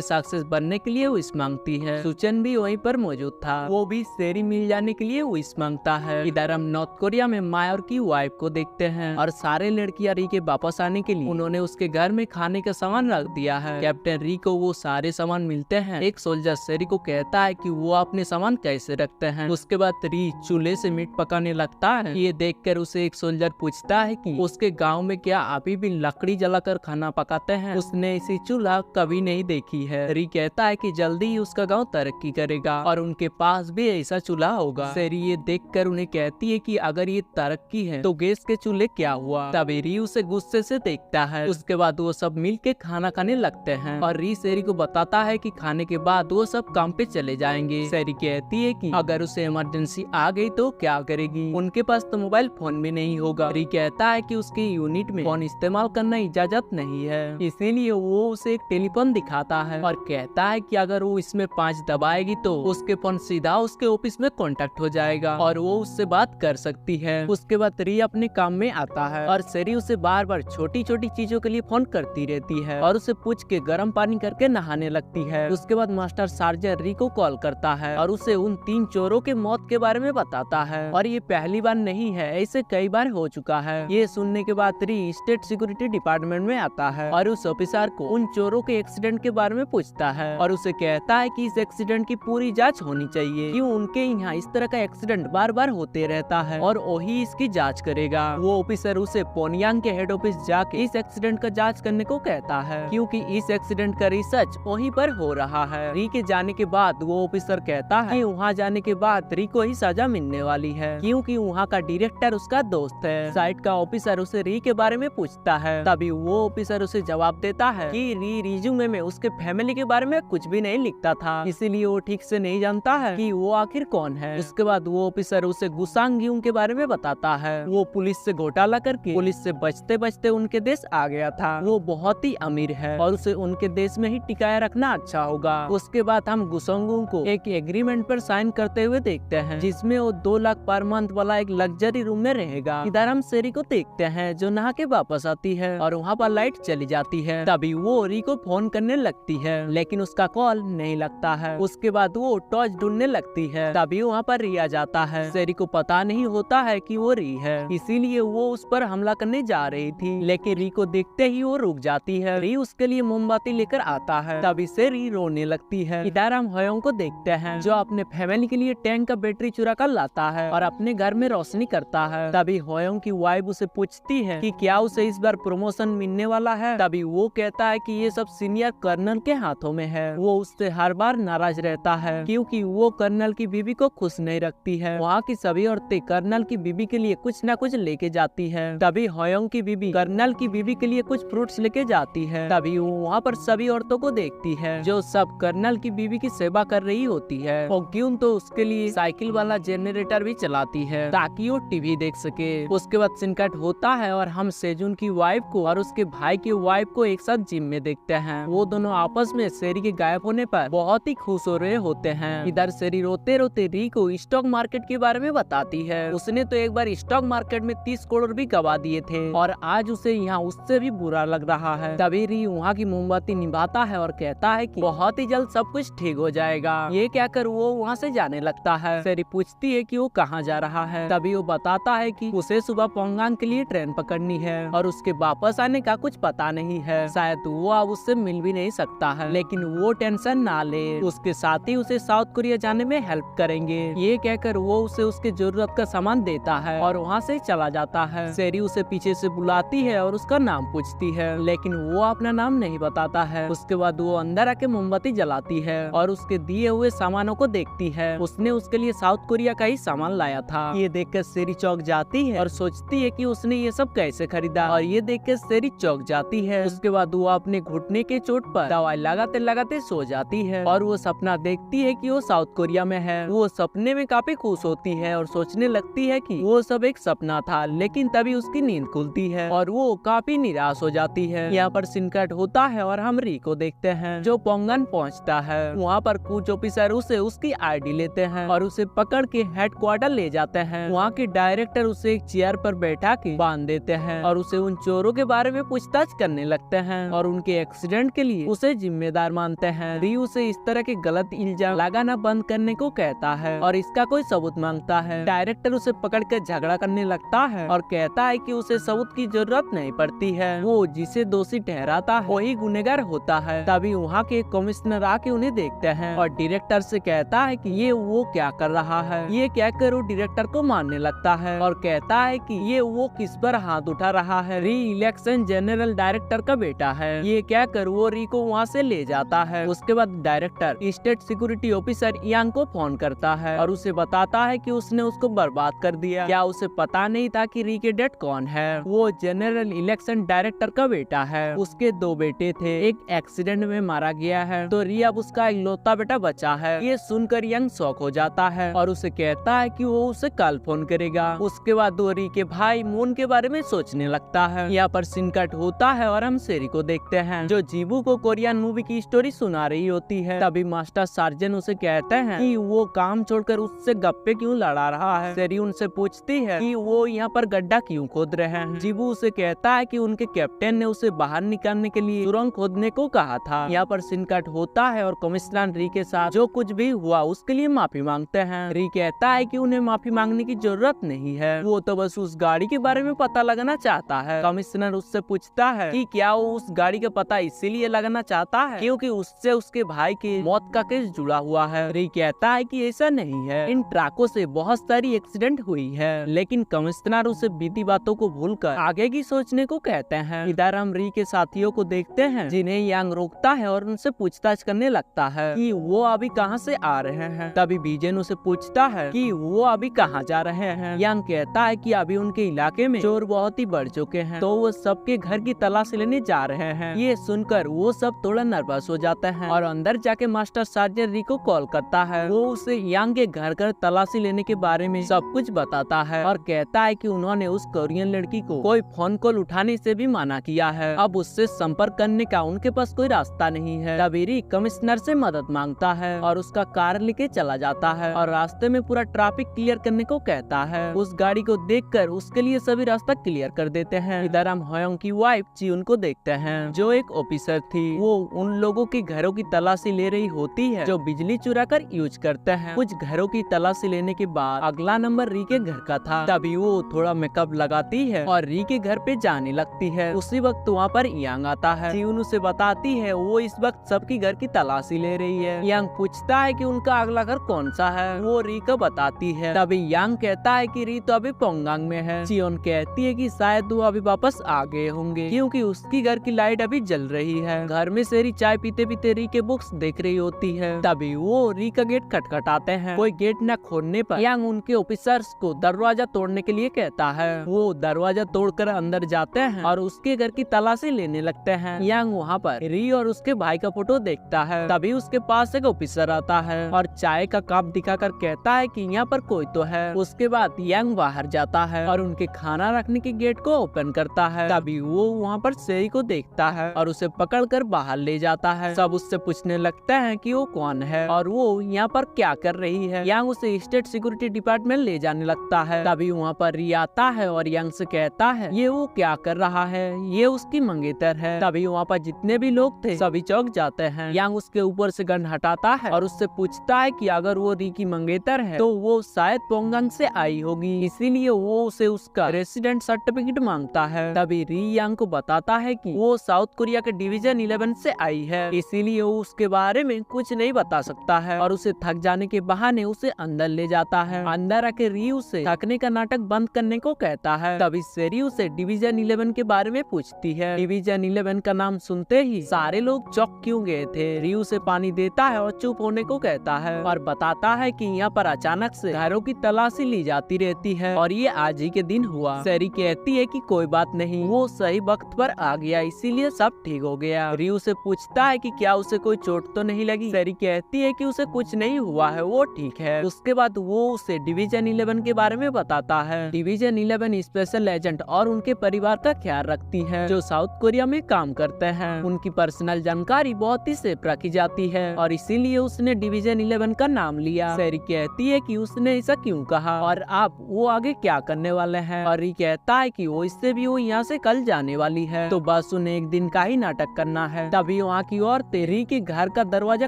सक्सेस बनने के लिए विश मांगती है। सुजन भी वहीं पर मौजूद था, वो भी शेरी मिल जाने के लिए विश मांगता है। इधर हम नॉर्थ कोरिया में मायर की वाइफ को देखते हैं और सारे लड़कियां री के वापस आने के लिए उन्होंने उसके घर में खाने का सामान रख दिया है। कैप्टन री को वो सारे सामान मिलते हैं। एक सोल्जर शेरी को कहता है कि वो अपने सामान कैसे रखते हैं। उसके बाद री चूल्हे से मीट पकाने लगता है। ये देखकर उसे एक सोल्जर पूछता है कि उसके गांव में क्या अभी भी लकड़ी जलाकर खाना पकाते हैं, उसने ऐसी चूल्हा कभी नहीं देखी है। री कहता है कि जल्दी ही उसका गांव तरक्की करेगा और उनके पास भी ऐसा चूल्हा होगा। शेरी ये देखकर उन्हें कहती है कि अगर ये तरक्की है तो गैस के चूल्हे क्या हुआ। तभी री उसे गुस्से से देखता है। उसके बाद वो सब मिल के खाना खाने लगते हैं और री शेरी को बताता है कि खाने के बाद वो सब काम पे चले जाएंगे। शेरी कहती है कि अगर उसे इमरजेंसी आ गई तो क्या करेगी, उनके पास तो मोबाइल फोन भी नहीं होगा। री कहता है कि उसके यूनिट में फोन इस्तेमाल करना इजाजत नहीं है, इसीलिए वो उसे एक टेलीफोन दिखाता है और कहता है कि अगर वो इसमें 5 दबाएगी तो उसके फोन सीधा उसके ऑफिस में कांटेक्ट हो जाएगा और वो उससे बात कर सकती है। उसके बाद री अपने काम में आता है और शेरी उसे बार बार छोटी छोटी चीजों के लिए फोन करती रहती है और उसे पूछ के गर्म पानी करके नहाने लगती है। उसके बाद मास्टर सार्जेंट री को कॉल करता है और उसे उन 3 चोरों के मौत के बारे में बताता है और ये पहली बार नहीं है, ऐसे कई बार हो चुका है। ये सुनने के बाद री स्टेट सिक्योरिटी डिपार्टमेंट में आता है और उस ऑफिसर को उन चोरों के एक्सीडेंट के बारे में पूछता है और उसे कहता है कि इस एक्सीडेंट की पूरी जांच होनी चाहिए, क्यों उनके यहाँ इस तरह का एक्सीडेंट बार बार होते रहता है और वही इसकी जांच करेगा। वो ऑफिसर उसे पोनियांग के हेड ऑफिस जाके इस एक्सीडेंट का जांच करने को कहता है, क्योंकि इस एक्सीडेंट का रिसर्च वहीं पर हो रहा है। री के जाने के बाद वो ऑफिसर कहता है कि वहाँ जाने के बाद री को ही सजा मिलने वाली है, क्योंकि वहाँ का डायरेक्टर उसका दोस्त है। साइट का ऑफिसर उसे री के बारे में पूछता है, तभी वो ऑफिसर उसे जवाब देता है कि री रिज्यूमे में उसके फैमिली के बारे में कुछ भी नहीं लिखता था, इसीलिए वो ठीक से नहीं जानता है कि वो आखिर कौन है। उसके बाद वो ऑफिसर उसे गुसांग्यूंग के बारे में बताता है। वो पुलिस से घोटाला करके पुलिस से बचते बचते उनके देश आ गया था। वो बहुत ही अमीर है और उसे उनके देश में ही टिकाए रखना अच्छा होगा। उसके बाद हम गुसांग्यूंग को एक एग्रीमेंट पर साइन करते हुए देखते हैं, जिसमें वो 2 लाख पर मंथ वाला एक लग्जरी रूम में रहेगा। इधर हम शेरी को देखते हैं जो नहा के वापस आती है और वहाँ पर लाइट चली जाती है। तभी वो री को फोन करने लगती है, लेकिन उसका कॉल नहीं लगता है। उसके बाद वो टॉर्च ढूंढने लगती है, तभी वहाँ पर री आ जाता है। शेरी को पता नहीं होता है कि वो री है, इसीलिए वो उस पर हमला करने जा रही थी, लेकिन री को देखते ही वो रुक जाती है। री उसके लिए मोमबत्ती लेकर आता है, तभी से री रोने लगती है। इधर हम होयोंग को देखते हैं जो अपने फैमिली के लिए टैंक का बैटरी चुरा कर लाता है और अपने घर में रोशनी करता है। तभी होयोंग की वाइफ उसे पूछती है कि क्या उसे इस बार प्रमोशन मिलने वाला है। तभी वो कहता है कि ये सब सीनियर कर्नल के हाथों में है। वो उससे हर बार नाराज रहता है, क्योंकि वो कर्नल की बीवी को खुश नहीं रखती है। वहाँ की सभी औरतें कर्नल की बीवी के लिए कुछ न कुछ लेके जाती है। तभी होयोंग की बीवी कर्नल की बीवी के लिए कुछ फ्रूट्स लेके जाती है। तभी वो वहाँ पर सभी औरतों को देखती है जो सब कर्नल की बीवी की सेवा कर रही होती है। क्यों तो उसके लिए साइकिल वाला जनरेटर भी चलाती है ताकि वो टीवी देख सके। उसके बाद सीन कट होता है और हम सेजुन की वाइफ को और उसके भाई की वाइफ को एक साथ जिम में देखते हैं। वो दोनों आपस में शेरी के गायब होने पर बहुत ही खुश हो रहे होते हैं। इधर शेरी रोते रोते री को स्टॉक मार्केट के बारे में बताती है। उसने तो एक बार स्टॉक मार्केट में 30 करोड़ भी गवा दिए थे और आज उसे यहाँ उससे भी बुरा लग रहा है। तभी री वहाँ की मोमबत्ती निभाता है और कहता है कि बहुत ही जल्द सब कुछ ठीक हो जाएगा। ये कहकर वो वहाँ से जाने लगता है। शेरी पूछती है कि वो कहाँ जा रहा है। तभी वो बताता है कि उसे सुबह पोंगांग के लिए ट्रेन पकड़नी है और उसके वापस आने का कुछ पता नहीं है। शायद वो अब उससे मिल भी नहीं सकता है, लेकिन वो टेंशन ना ले, उसके साथी उसे साउथ कोरिया जाने में हेल्प करेंगे। ये कहकर वो उसे उसके जरूरत का सामान देता है और वहाँ से चला जाता है। शेरी उसे पीछे से बुलाती है और उसका नाम पूछती है, लेकिन वो अपना नाम नहीं बताता है। उसके बाद वो अंदर आके मोमबत्ती जलाती है और उसके दिए हुए सामानों को देखती है। उसने उसके लिए साउथ कोरिया का ही सामान लाया था। ये देखकर शेरी चौंक जाती है और सोचती है कि उसने ये सब कैसे खरीदा, और ये देखकर शेरी चौंक जाती है। उसके बाद वो अपने घुटने के चोट पर दवाई लगाते लगाते सो जाती है और वो सपना देखती है कि वो साउथ कोरिया में है। वो सपने में काफी खुश होती है और सोचने लगती है कि वो सब एक सपना था, लेकिन तभी उसकी नींद खुलती है और वो काफी निराश हो जाती है। यहाँ पर सीन कट होता है और हम री को देखते हैं जो पोंगन पहुँचता है। वहाँ पर कुछ ऑफिसर उसे उसकी आईडी लेते हैं और उसे पकड़ के हेडक्वार्टर ले जाते हैं। वहाँ के डायरेक्टर उसे एक चेयर पर बैठा के बांध देते हैं और उसे उन उन चोरों के बारे में पूछताछ करने लगते हैं और उनके एक्सीडेंट के लिए उसे जिम्मेदार मानते हैं। री उसे इस तरह के गलत इल्जाम लगाना बंद करने को कहता है और इसका कोई सबूत मांगता है। डायरेक्टर उसे पकड़ कर झगड़ा करने लगता है और कहता है कि उसे सबूत की जरूरत नहीं पड़ती है, वो जिसे दोषी ठहराता है वही गुनहगार होता है। तभी वहाँ के कमिश्नर आके उन्हें देखते हैं और डायरेक्टर से कहता है कि ये वो क्या कर रहा है। ये क्या कर वो डायरेक्टर को मारने लगता है और कहता है कि ये वो किस पर हाथ उठा रहा है। री इलेक्शन जनरल डायरेक्टर का बेटा है। ये क्या कर वो री को वहाँ से ले जाता है। उसके बाद डायरेक्टर स्टेट सिक्योरिटी ऑफिसर यांग को फोन करता है और उसे बताता है कि उसने उसको बर्बाद कर दिया। क्या उसे पता नहीं था कि री के डेड कौन है? वो जनरल इलेक्शन डायरेक्टर का बेटा है। उसके 2 बेटे थे, एक एक्सीडेंट में मारा गया है तो री अब उसका इकलौता बेटा बचा है। ये सुनकर यंग शॉक हो जाता है और उसे कहता है कि वो उसे कल फोन करेगा। उसके बाद वो री के भाई मून के बारे में सोचने लगता है। यहाँ पर सीन कट होता है और हम सेरी को देखते हैं जो जीबू को कोरियन मूवी की स्टोरी सुना रही होती है। तभी मास्टर सार्जन उसे कहते हैं कि वो काम छोड़कर उससे गप्पे क्यों लड़ा रहा है। सेरी उनसे पूछती है कि वो यहाँ पर गड्ढा क्यों खोद रहे हैं। जीबू उसे कहता है कि उनके कैप्टन ने उसे बाहर निकालने के लिए सुरंग खोदने को कहा था। यहाँ पर सीन कट होता है और कमिश्नर री के साथ जो कुछ भी हुआ उसके लिए माफी मांगते हैं। री कहता है कि उन्हें माफी मांगने की जरूरत नहीं है, वो तो बस उस गाड़ी के बारे में पता लगाना चाहता है। कमिश्नर उससे पूछता है कि क्या वो उस गाड़ी का पता इसीलिए लगाना चाहता है क्योंकि उससे उसके भाई की मौत का केस जुड़ा हुआ है। री कहता है कि ऐसा नहीं है, इन ट्रकों से बहुत सारी एक्सीडेंट हुई है। लेकिन कमिश्नर उसे बीती बातों को भूलकर आगे की सोचने को कहते हैं। इधर हम री के साथियों को देखते हैं जिन्हें यांग रोकता है और उनसे पूछताछ करने लगता है कि वो अभी कहाँ से आ रहे हैं। तभी बीजेन उसे पूछता है कि वो अभी कहाँ जा रहे हैं। यांग कहता है कि अभी उनके इलाके में चोर बहुत ही बढ़ चुके हैं तो वो सबके घर की तलाशी लेने जा रहे हैं। ये सुनकर वो सब थोड़ा नर्वस हो जाते हैं और अंदर जाके मास्टर सार्जन री को कॉल करता है। वो उसे यांग के घर तलाशी लेने के बारे में सब कुछ बताता है और कहता है कि उन्होंने उस कोरियन लड़की को कोई फोन कॉल उठाने से भी मना किया है, अब उससे संपर्क करने का उनके पास कोई रास्ता नहीं है। तभी री कमिश्नर से मदद मांगता है और उसका कार लेके चला जाता है और रास्ते में पूरा ट्रैफिक क्लियर करने को कहता है। उस गाड़ी को देखकर उसके लिए सभी रास्ता क्लियर कर देते हैं। इधर हम होयोंग की वाइफ चियुन को देखते हैं जो एक ऑफिसर थी। वो उन लोगों की घरों की तलाशी ले रही होती है जो बिजली चुरा कर यूज करते हैं। कुछ घरों की तलाशी लेने के बाद अगला नंबर री के घर का था। तभी वो थोड़ा मेकअप लगाती है और री के घर पे जाने लगती है। उसी वक्त वहाँ पर यांग आता है। चियुन उसे बताती है वो इस वक्त सबकी घर की तलाशी ले रही है। यांग पूछता है कि उनका अगला घर कौन सा है, वो री को बताती है। तभी यांग कहता है कि री तो अभी पोंगांग में है। चियोन कहती है कि शायद वो अभी वापस आ गए होंगे क्योंकि उसकी घर की लाइट अभी जल रही है। घर में सेरी चाय पीते पीते री के बुक्स देख रही होती है। तभी वो री का गेट खटखटाते हैं। कोई गेट न खोलने पर यांग उनके ऑफिसर्स को दरवाजा तोड़ने के लिए कहता है। वो दरवाजा तोड़कर अंदर जाते हैं और उसके घर की तलाशी लेने लगते हैं। यांग वहाँ पर री और उसके भाई का फोटो देखता है। तभी उसके पास एक ऑफिसर आता है और चाय का कप दिखाकर कहता है कि यहाँ पर कोई तो है। उसके बाद यांग बाहर जाता है और उनके खाना रखने के गेट को ओपन करता है। तभी वो वहाँ पर सेरी को देखता है और उसे पकड़कर बाहर ले जाता है। सब उससे पूछने लगता है कि वो कौन है और वो यहाँ पर क्या कर रही है। यांग उसे स्टेट सिक्योरिटी डिपार्टमेंट ले जाने लगता है। तभी वहाँ पर री आता है और यांग से कहता है ये वो क्या कर रहा है, ये उसकी मंगेतर है। तभी वहाँ पर जितने भी लोग थे सभी चौंक जाते हैं। यांग उसके ऊपर से गन हटाता है और उससे पूछता है कि अगर वो री की मंगेतर है तो वो शायद पोंगांग से आई होगी, इसीलिए वो उसे उसका रेसिडेंट सर्टिफिकेट मांगता है। तभी री यांग को बताता है कि वो साउथ कोरिया के डिवीजन 11 से आई है, इसीलिए वो उसके बारे में कुछ नहीं बता सकता है और उसे थक जाने के बहाने उसे अंदर ले जाता है। अंदर आके री उसे थकने का नाटक बंद करने को कहता है। तभी सेरी उसे डिवीजन 11 के बारे में पूछती है। डिवीजन 11 का नाम सुनते ही सारे लोग चौंक क्यों गए थे। री उसे पानी देता है और चुप होने को कहता है और बताता है कि यहाँ पर अचानक से घरों की तलाशी ली जाती रहती है और ये आज ही के दिन हुआ। सेरी कहती है कि कोई बात नहीं, वो सही वक्त पर आ गया इसीलिए सब ठीक हो गया। री उसे पूछता है कि क्या उसे कोई चोट तो नहीं लगी। सेरी कहती है कि उसे कुछ नहीं हुआ है, वो ठीक है। उसके बाद वो उसे डिवीजन 11 के बारे में बताता है। डिवीजन 11 स्पेशल एजेंट और उनके परिवार का ख्याल रखती है जो साउथ कोरिया में काम करते हैं। उनकी पर्सनल जानकारी बहुत ही सेफ रखी जाती है और इसीलिए उसने डिवीजन 11 का नाम लिया। सेरी कहती है कि उसने ऐसा क्यों कहा और आप वो आगे क्या करने वाले हैं। और री कहता है कि वो इससे भी अभी वो यहाँ से कल जाने वाली है, तो बस उन्हें एक दिन का ही नाटक करना है। तभी वहाँ की औरतें री के घर का दरवाजा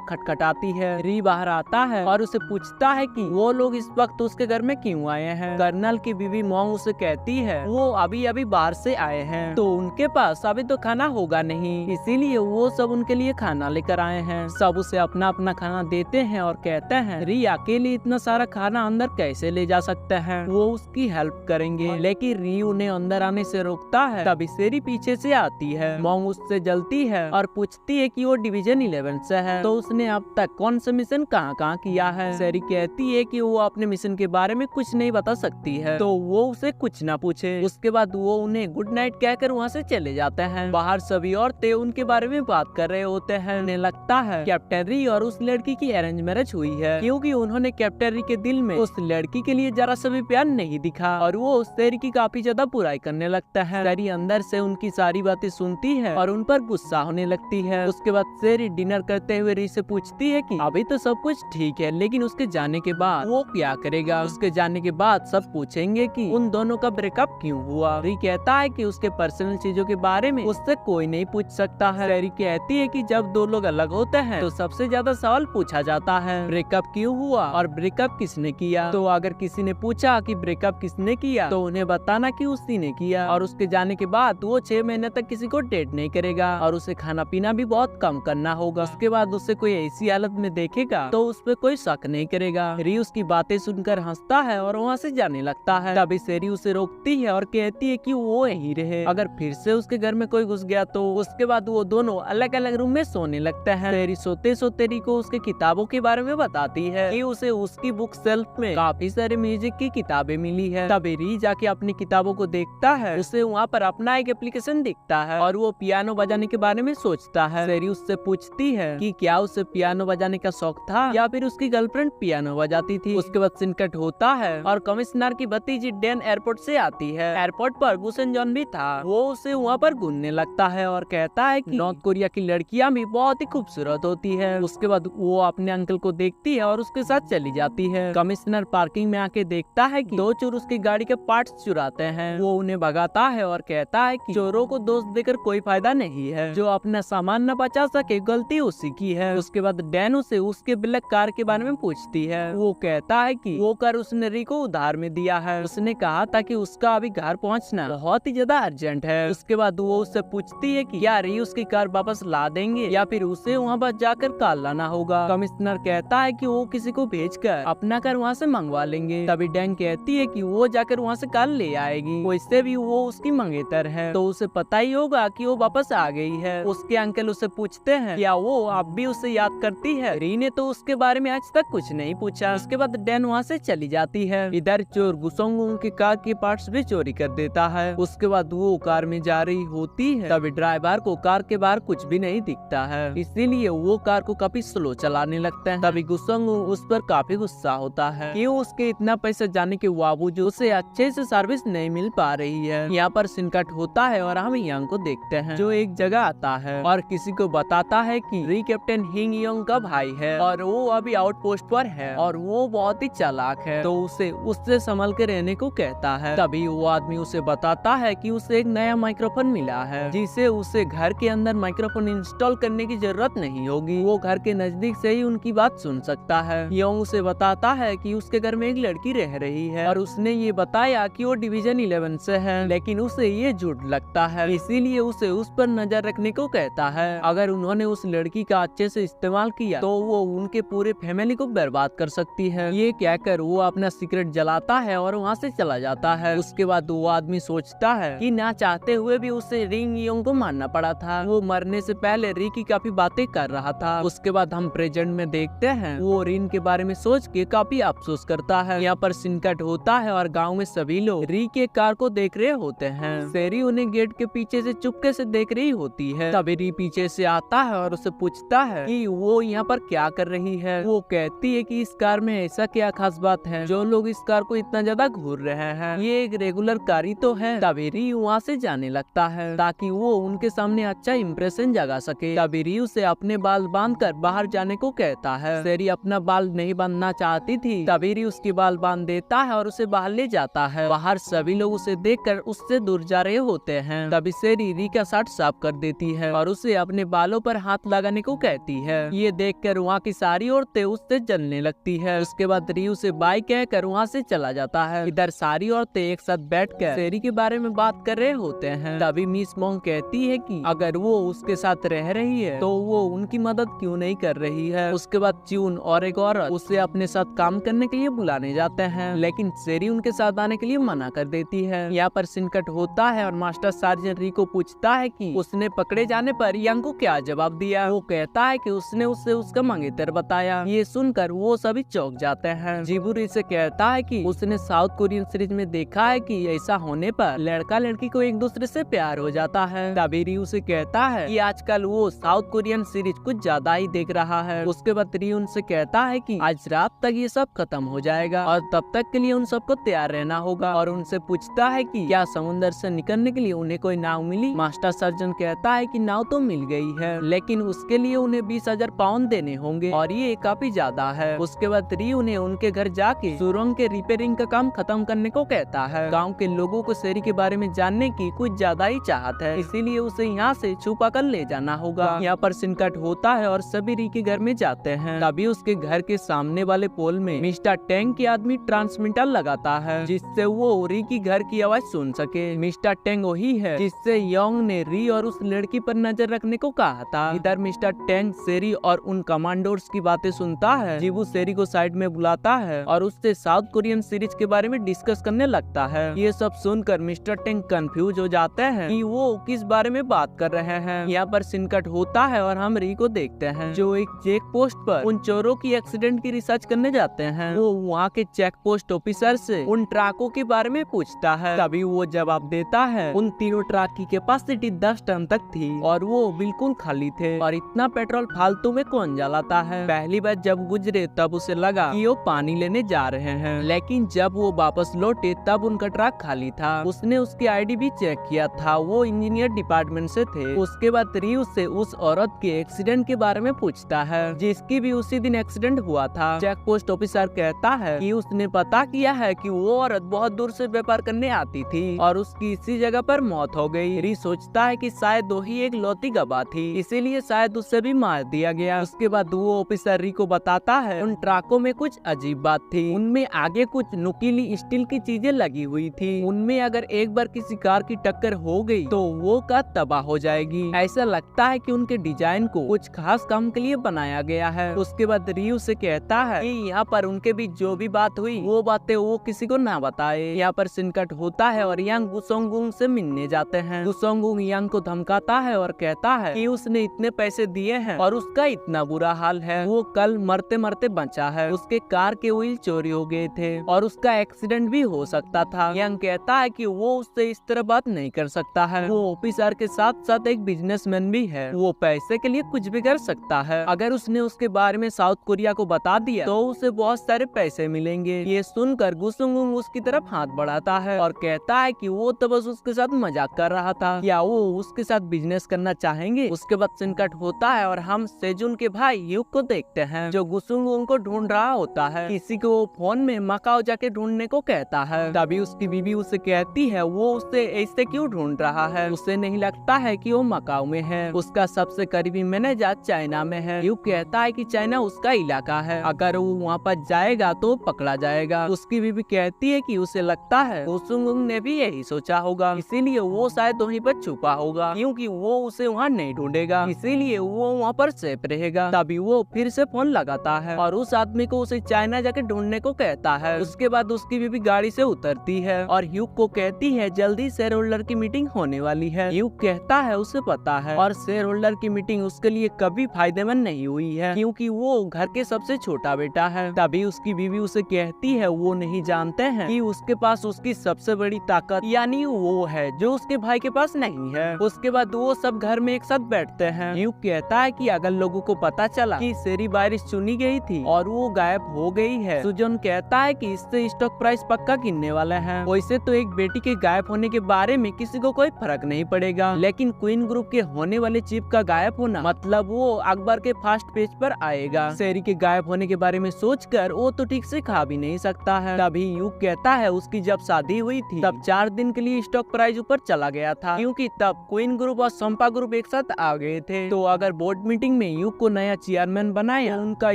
खटखटाती है। री बाहर आता है और उसे पूछता है कि वो लोग इस वक्त उसके घर में क्यों आए हैं। कर्नल की बीवी मॉन्ग उसे कहती है वो अभी अभी बाहर से आए हैं, तो उनके पास अभी तो खाना होगा नहीं, इसीलिए वो सब उनके लिए खाना लेकर आए हैं। सब उसे अपना अपना खाना देते हैं और कहते हैं री अकेले इतना सारा खाना अंदर कैसे ले जा सकते हैं, वो उसकी हेल्प करेंगे। लेकिन री उन्हें अंदर आने से रोकता है। तभी सेरी पीछे से आती है। मॉन्ग उससे जलती है और पूछती है कि वो डिवीजन 11 से है, तो उसने अब तक कौन सा मिशन कहाँ कहाँ किया है। सेरी कहती है कि वो अपने मिशन के बारे में कुछ नहीं बता सकती है, तो वो उसे कुछ ना पूछे। उसके बाद वो उन्हें गुड नाइट कहकर वहाँ से चले जाते हैं। बाहर सभी औरतें उनके बारे में बात कर रहे होते हैं। उन्हें लगता है कैप्टन री और उस लड़की की अरेंज मैरिज हुई है, क्योंकि उन्होंने कैप्टन री के दिल में उस लड़की के लिए जरा सा भी प्यार नहीं दिखा और वो सेरी की काफी ज्यादा बुराई करने लगता है। सेरी अंदर से उनकी सारी बातें सुनती है और उन पर गुस्सा होने लगती है। उसके बाद सेरी डिनर करते हुए री से पूछती है कि अभी तो सब कुछ ठीक है, लेकिन उसके जाने के बाद वो क्या करेगा। उसके जाने के बाद सब पूछेंगे कि उन दोनों का ब्रेकअप क्यों हुआ। री कहता है कि उसके पर्सनल चीजों के बारे में उससे कोई नहीं पूछ सकता है। सेरी कहती है कि जब दो लोग अलग होते हैं तो सबसे ज्यादा सवाल पूछा जाता है ब्रेकअप क्यों हुआ और ब्रेकअप किसने किया। तो अगर किसी ने पूछा कि ब्रेकअप किसने किया तो उन्हें बताना कि उसी ने किया, और उसके जाने के बाद वो 6 महीने तक किसी को डेट नहीं करेगा और उसे खाना पीना भी बहुत कम करना होगा। उसके बाद उसे कोई ऐसी हालत में देखेगा तो उस पर कोई शक नहीं करेगा। री उसकी बातें सुनकर हंसता है और वहाँ से जाने लगता है। तभी सेरी उसे रोकती है और कहती है कि वो यहीं रहे, अगर फिर से उसके घर में कोई घुस गया तो। उसके बाद वो दोनों अलग अलग रूम में सोने लगते हैं। सेरी सोते सोते री को उसके किताबों के बारे में बताती है कि उसे उसकी बुक शेल्फ में काफी सारे म्यूजिक की किताबें मिली है। तभी री जाके अपनी किताबों को देखता है, उसे वहाँ पर अपना एक एप्लीकेशन दिखता है और वो पियानो बजाने के बारे में सोचता है। सेरी उससे पूछती है कि क्या उसे पियानो बजाने का शौक था या फिर उसकी गर्लफ्रेंड पियानो बजाती थी। उसके बाद सीन कट होता है और कमिश्नर की भतीजी डैन एयरपोर्ट से आती है। एयरपोर्ट पर गुसन जॉन भी था। वो उसे वहाँ पर घूमने लगता है और कहता है कि नॉर्थ कोरिया की लड़कियां भी बहुत ही खूबसूरत होती है। उसके बाद वो अपने अंकल को देखती है और उसके साथ चली जाती है। कमिश्नर पार्किंग में आके देखता है कि दो चोर उसकी गाड़ी के पार्ट्स चुराते हैं। वो उन्हें भगाता है और कहता है कि चोरों को दोष देकर कोई फायदा नहीं है, जो अपना सामान न बचा सके गलती उसी की है। उसके बाद डैन उसे उसके ब्लैक कार के बारे में पूछती है। वो कहता है कि वो कार उसने री को उधार में दिया है, उसने कहा था कि उसका अभी घर पहुंचना बहुत ही ज्यादा अर्जेंट है। उसके बाद वो उससे पूछती है कि क्या री उसकी कार वापस ला देंगे या फिर उसे वहाँ पर जाकर कार लाना होगा। कमिश्नर कहता है कि वो किसी को भेजकर अपना कार वहाँ से मंगवा लेंगे। तभी डैन कहती है कि वो जाकर वहाँ से कार ले आएगी, वैसे भी वो उसकी मंगेतर है तो उसे पता ही होगा कि वो वापस आ गई है। उसके अंकल उसे पूछते हैं क्या वो अब भी उसे याद करती है। री ने तो उसके बारे में आज तक कुछ नहीं पूछा। उसके बाद डैन वहाँ से चली जाती है। इधर चोर गुसोंग उनके कार के पार्ट्स भी चोरी कर देता है। उसके बाद वो कार में जा रही होती है। तभी ड्राइवर को कार के बाहर कुछ भी नहीं दिखता है, इसीलिए वो कार को काफी स्लो चलाने लगता है। तभी गुसोंग उस पर काफी गुस्सा होता है कि उसके इतना पैसा जाने के बावजूद उसे अच्छे से सर्विस नहीं मिल पा रही है। यहाँ पर सिनकट होता है और हम यंग को देखते हैं जो एक जगह आता है और किसी को बताता है कि री कैप्टन हिंग योंग का भाई है और वो अभी आउटपोस्ट पर है और वो बहुत ही चालाक है, तो उसे उससे संभल के रहने को कहता है। तभी वो आदमी उसे बताता है कि उसे एक नया माइक्रोफोन मिला है जिसे उसे घर के अंदर माइक्रोफोन इंस्टॉल करने की जरूरत नहीं होगी, वो घर के नजदीक से ही उनकी बात सुन सकता है। योंग उसे बताता है कि उसके घर में एक लड़की रह रही है और उसने ये बताया कि वो डिवीजन 11 से है, लेकिन उसे ये झूठ लगता है, इसीलिए उसे उस पर नजर रखने को कहता है। अगर उन्होंने उस लड़की का अच्छे से इस्तेमाल किया तो वो उनके पूरे फैमिली को बर्बाद कर सकती है। ये कहकर वो अपना सिगरेट जलाता है और वहाँ से चला जाता है। उसके बाद वो आदमी सोचता है कि ना चाहते हुए भी उसे रिंग योंग को मारना पड़ा था। वो मरने से पहले री की काफी बातें कर रहा था। उसके बाद हम प्रेजेंट में देखते हैं वो रिन के बारे में सोच के काफी अफसोस करता है। यहाँ पर सिनकट होता है और गाँव में सभी लोग री के कार को देख रहे होते हैं। सेरी उन्हें गेट के पीछे से चुपके से देख रही होती है। तभी री पीछे से आता है और उसे पूछता है कि वो यहाँ पर क्या कर रही है। वो कहती है कि इस कार में ऐसा क्या खास बात है जो लोग इस कार को इतना ज्यादा घूर रहे हैं, ये एक रेगुलर कार ही तो है। तभी री वहाँ से जाने लगता है ताकि वो उनके सामने अच्छा इंप्रेशन जगा सके। तभी री उसे अपने बाल बांधकर बाहर जाने को कहता है। सेरी अपना बाल नहीं बांधना चाहती थी, तभी री उसके बाल बांध देता है और उसे बाहर ले जाता है। बाहर सभी लोग उसे देखकर उस उससे दूर जा रहे होते हैं। तभी शेरी री का शर्ट साफ कर देती है और उसे अपने बालों पर हाथ लगाने को कहती है। ये देखकर वहाँ की सारी औरतें उससे जलने लगती है। उसके बाद री उसे बाय कहकर वहाँ से चला जाता है। इधर सारी औरतें एक साथ बैठकर शेरी के बारे में बात कर रहे होते हैं। तभी मिस मोंग कहती है कि अगर वो उसके साथ रह रही है तो वो उनकी मदद क्यों नहीं कर रही है। उसके बाद च्यून और एक औरत उसे अपने साथ काम करने के लिए बुलाने जाते हैं, लेकिन शेरी उनके साथ आने के लिए मना कर देती है। यहाँ पर सिनकट होता है और मास्टर सार्जेंट री को पूछता है कि उसने पकड़े जाने पर यांग को क्या जवाब दिया। वो कहता है कि उसने उससे उसका मंगेतर बताया। ये सुनकर वो सभी चौंक जाते हैं। जिबूरी से कहता है कि उसने साउथ कोरियन सीरीज में देखा है कि ऐसा होने पर लड़का लड़की को एक दूसरे से प्यार हो जाता है। तभी री उसे कहता है कि आजकल वो साउथ कोरियन सीरीज कुछ ज्यादा ही देख रहा है। उसके बाद री उनसे कहता है कि आज रात तक ये सब खत्म हो जाएगा और तब तक के लिए उन सबको तैयार रहना होगा, और उनसे पूछता है कि क्या समुद्र से निकलने के लिए उन्हें कोई नाव मिली। मास्टर सर्जन कहता है कि नाव तो मिल गई है, लेकिन उसके लिए उन्हें 20,000 पाउंड देने होंगे और ये काफी ज्यादा है। उसके बाद री उन्हें उनके घर जाके सुरंग के रिपेयरिंग का काम खत्म करने को कहता है। गाँव के लोगों को शेरी के बारे में जानने की कुछ ज्यादा ही चाहत है, इसीलिए उसे यहाँ से छुपा कर ले जाना होगा। यहाँ पर सिनकट होता है और सभी री के घर में जाते हैं। तभी उसके घर के सामने वाले पोल में मिस्टर टेंग के आदमी ट्रांसमीटर लगाता है, जिससे वो री की घर की आवाज सुन सके। मिस्टर टेंग वही है जिससे योंग ने री और उस लड़की पर नजर रखने को कहा था। इधर मिस्टर टेंग शेरी और उन कमांडोर्स की बातें सुनता है। जिबू शेरी को साइड में बुलाता है और उससे साउथ कोरियन सीरीज के बारे में डिस्कस करने लगता है। ये सब सुनकर मिस्टर टेंग कंफ्यूज हो जाते हैं कि वो किस बारे में बात कर रहे हैं। यहाँ पर सिनकट होता है और हम री को देखते हैं जो एक चेक पोस्ट पर उन चोरों की एक्सीडेंट की रिसर्च करने जाते हैं। वो वहाँ के चेक पोस्ट ऑफिसर से उन ट्रकों के बारे में पूछता है। तभी वो जवाब देता है उन तीनों ट्रक की कैपेसिटी 10 टन तक थी और वो बिल्कुल खाली थे, और इतना पेट्रोल फालतू में कौन जलाता है। पहली बार जब गुजरे तब उसे लगा कि वो पानी लेने जा रहे हैं, लेकिन जब वो वापस लौटे तब उनका ट्रक खाली था। उसने उसकी आईडी भी चेक किया था, वो इंजीनियर डिपार्टमेंट से थे। उसके बाद री उससे उस औरत के एक्सीडेंट के बारे में पूछता है जिसकी भी उसी दिन एक्सीडेंट हुआ था। चेक पोस्ट ऑफिसर कहता है कि उसने पता किया है कि वो औरत बहुत दूर से व्यापार करने आती थी और उसकी इसी जगह पर मौत हो गई। री सोचता है कि शायद वही एक लौती गवाह थी, इसीलिए शायद उससे भी मार दिया गया। उसके बाद वो ऑफिसर री को बताता है उन ट्रकों में कुछ अजीब बात थी। उनमें आगे कुछ नुकीली स्टील की चीजें लगी हुई थी। उनमें अगर एक बार किसी कार की टक्कर हो गई तो वो कार तबाह हो जाएगी। ऐसा लगता है कि उनके डिजाइन को कुछ खास काम के लिए बनाया गया है। उसके बाद री उसे कहता है कि यहाँ पर उनके बीच जो भी बात हुई वो बातें वो किसी को ना बताए। यहाँ पर सिनकट होता है और यांग गुसोंगुंग से मिलने जाते हैं। गुसोंगुंग यांग को धमकाता है और कहता है कि उसने इतने पैसे दिए हैं और उसका इतना बुरा हाल है। वो कल मरते मरते बचा है, उसके कार के व्हील चोरी हो गए थे और उसका एक्सीडेंट भी हो सकता था। यांग कहता है कि वो उससे इस तरह बात नहीं कर सकता है। वो ऑफिसर के साथ साथ एक बिजनेसमैन भी है, वो पैसे के लिए कुछ भी कर सकता है। अगर उसने उसके बारे में साउथ कोरिया को बता दिया तो उसे बहुत सारे पैसे मिलेंगे। ये सुनकर गुसुंगुंग उसकी तरफ हाथ बढ़ाता है और कहता है कि वो तो बस उसके साथ मजाक कर रहा था, क्या वो उसके साथ बिजनेस करना चाहेंगे। उसके बाद सिनकट होता है और हम सेजुन के भाई युग को देखते हैं जो गुसुंगुंग को ढूंढ रहा होता है। किसी को वो फोन में मकाओ जाके ढूंढने को कहता है। तभी उसकी बीवी उसे कहती है वो उससे ऐसे क्यों ढूंढ रहा है, उसे नहीं लगता है कि वो मकाओ में है। उसका सबसे करीबी मैनेजर चाइना में है। युग कहता है कि चाइना उसका इलाका है, अगर वो वहाँ पर जाएगा तो पकड़ा जाएगा। उसकी बीवी कहती है कि उसे लगता है गुसुंगुंग ने भी यही सोचा होगा, इसीलिए वो शायद वहीं पर छुपा होगा, क्योंकि वो उसे वहाँ नहीं ढूंढेगा, इसीलिए वो वहाँ पर सेफ रहेगा। तभी वो फिर से फोन लगाता है और उस आदमी को उसे चाइना जाके ढूंढने को कहता है। उसके बाद उसकी बीवी गाड़ी से उतरती है और ह्यूग को कहती है जल्दी शेयर होल्डर की मीटिंग होने वाली है। ह्यूग कहता है उसे पता है, और शेयर होल्डर की मीटिंग उसके लिए कभी फायदेमंद नहीं हुई है, क्योंकि वो घर के सबसे छोटा बेटा है। तभी उसकी बीवी उसे कहती है वो नहीं जानते हैं कि उसके पास उसकी सबसे बड़ी ताकत यानी वो है जो उसके भाई के पास नहीं है। उसके बाद वो सब घर में एक साथ बैठते हैं। ह्यूग कहता है कि अगर लोगों को पता चला कि शेरी बारिश चुनी गई थी और वो गायब हो गई है, सुजोन कहता है कि इससे स्टॉक प्राइस पक्का गिरने वाला है। वैसे तो एक बेटी के गायब होने के बारे में किसी को कोई फर्क नहीं पड़ेगा, लेकिन क्वीन ग्रुप के होने वाले चीफ का गायब होना मतलब वो अखबार के फर्स्ट पेज पर आएगा। शेरी के गायब होने के बारे में सोचकर वो तो ठीक से खा भी नहीं सकता है। तभी ह्यूग कहता है उसकी जब शादी हुई थी तब 4 4 दिन के लिए स्टॉक प्राइस ऊपर चला गया था, क्योंकि तब क्वीन ग्रुप और संपा ग्रुप एक साथ आ गए थे। तो अगर बोर्ड मीटिंग में यूग को नया चेयरमैन बनाया, उनका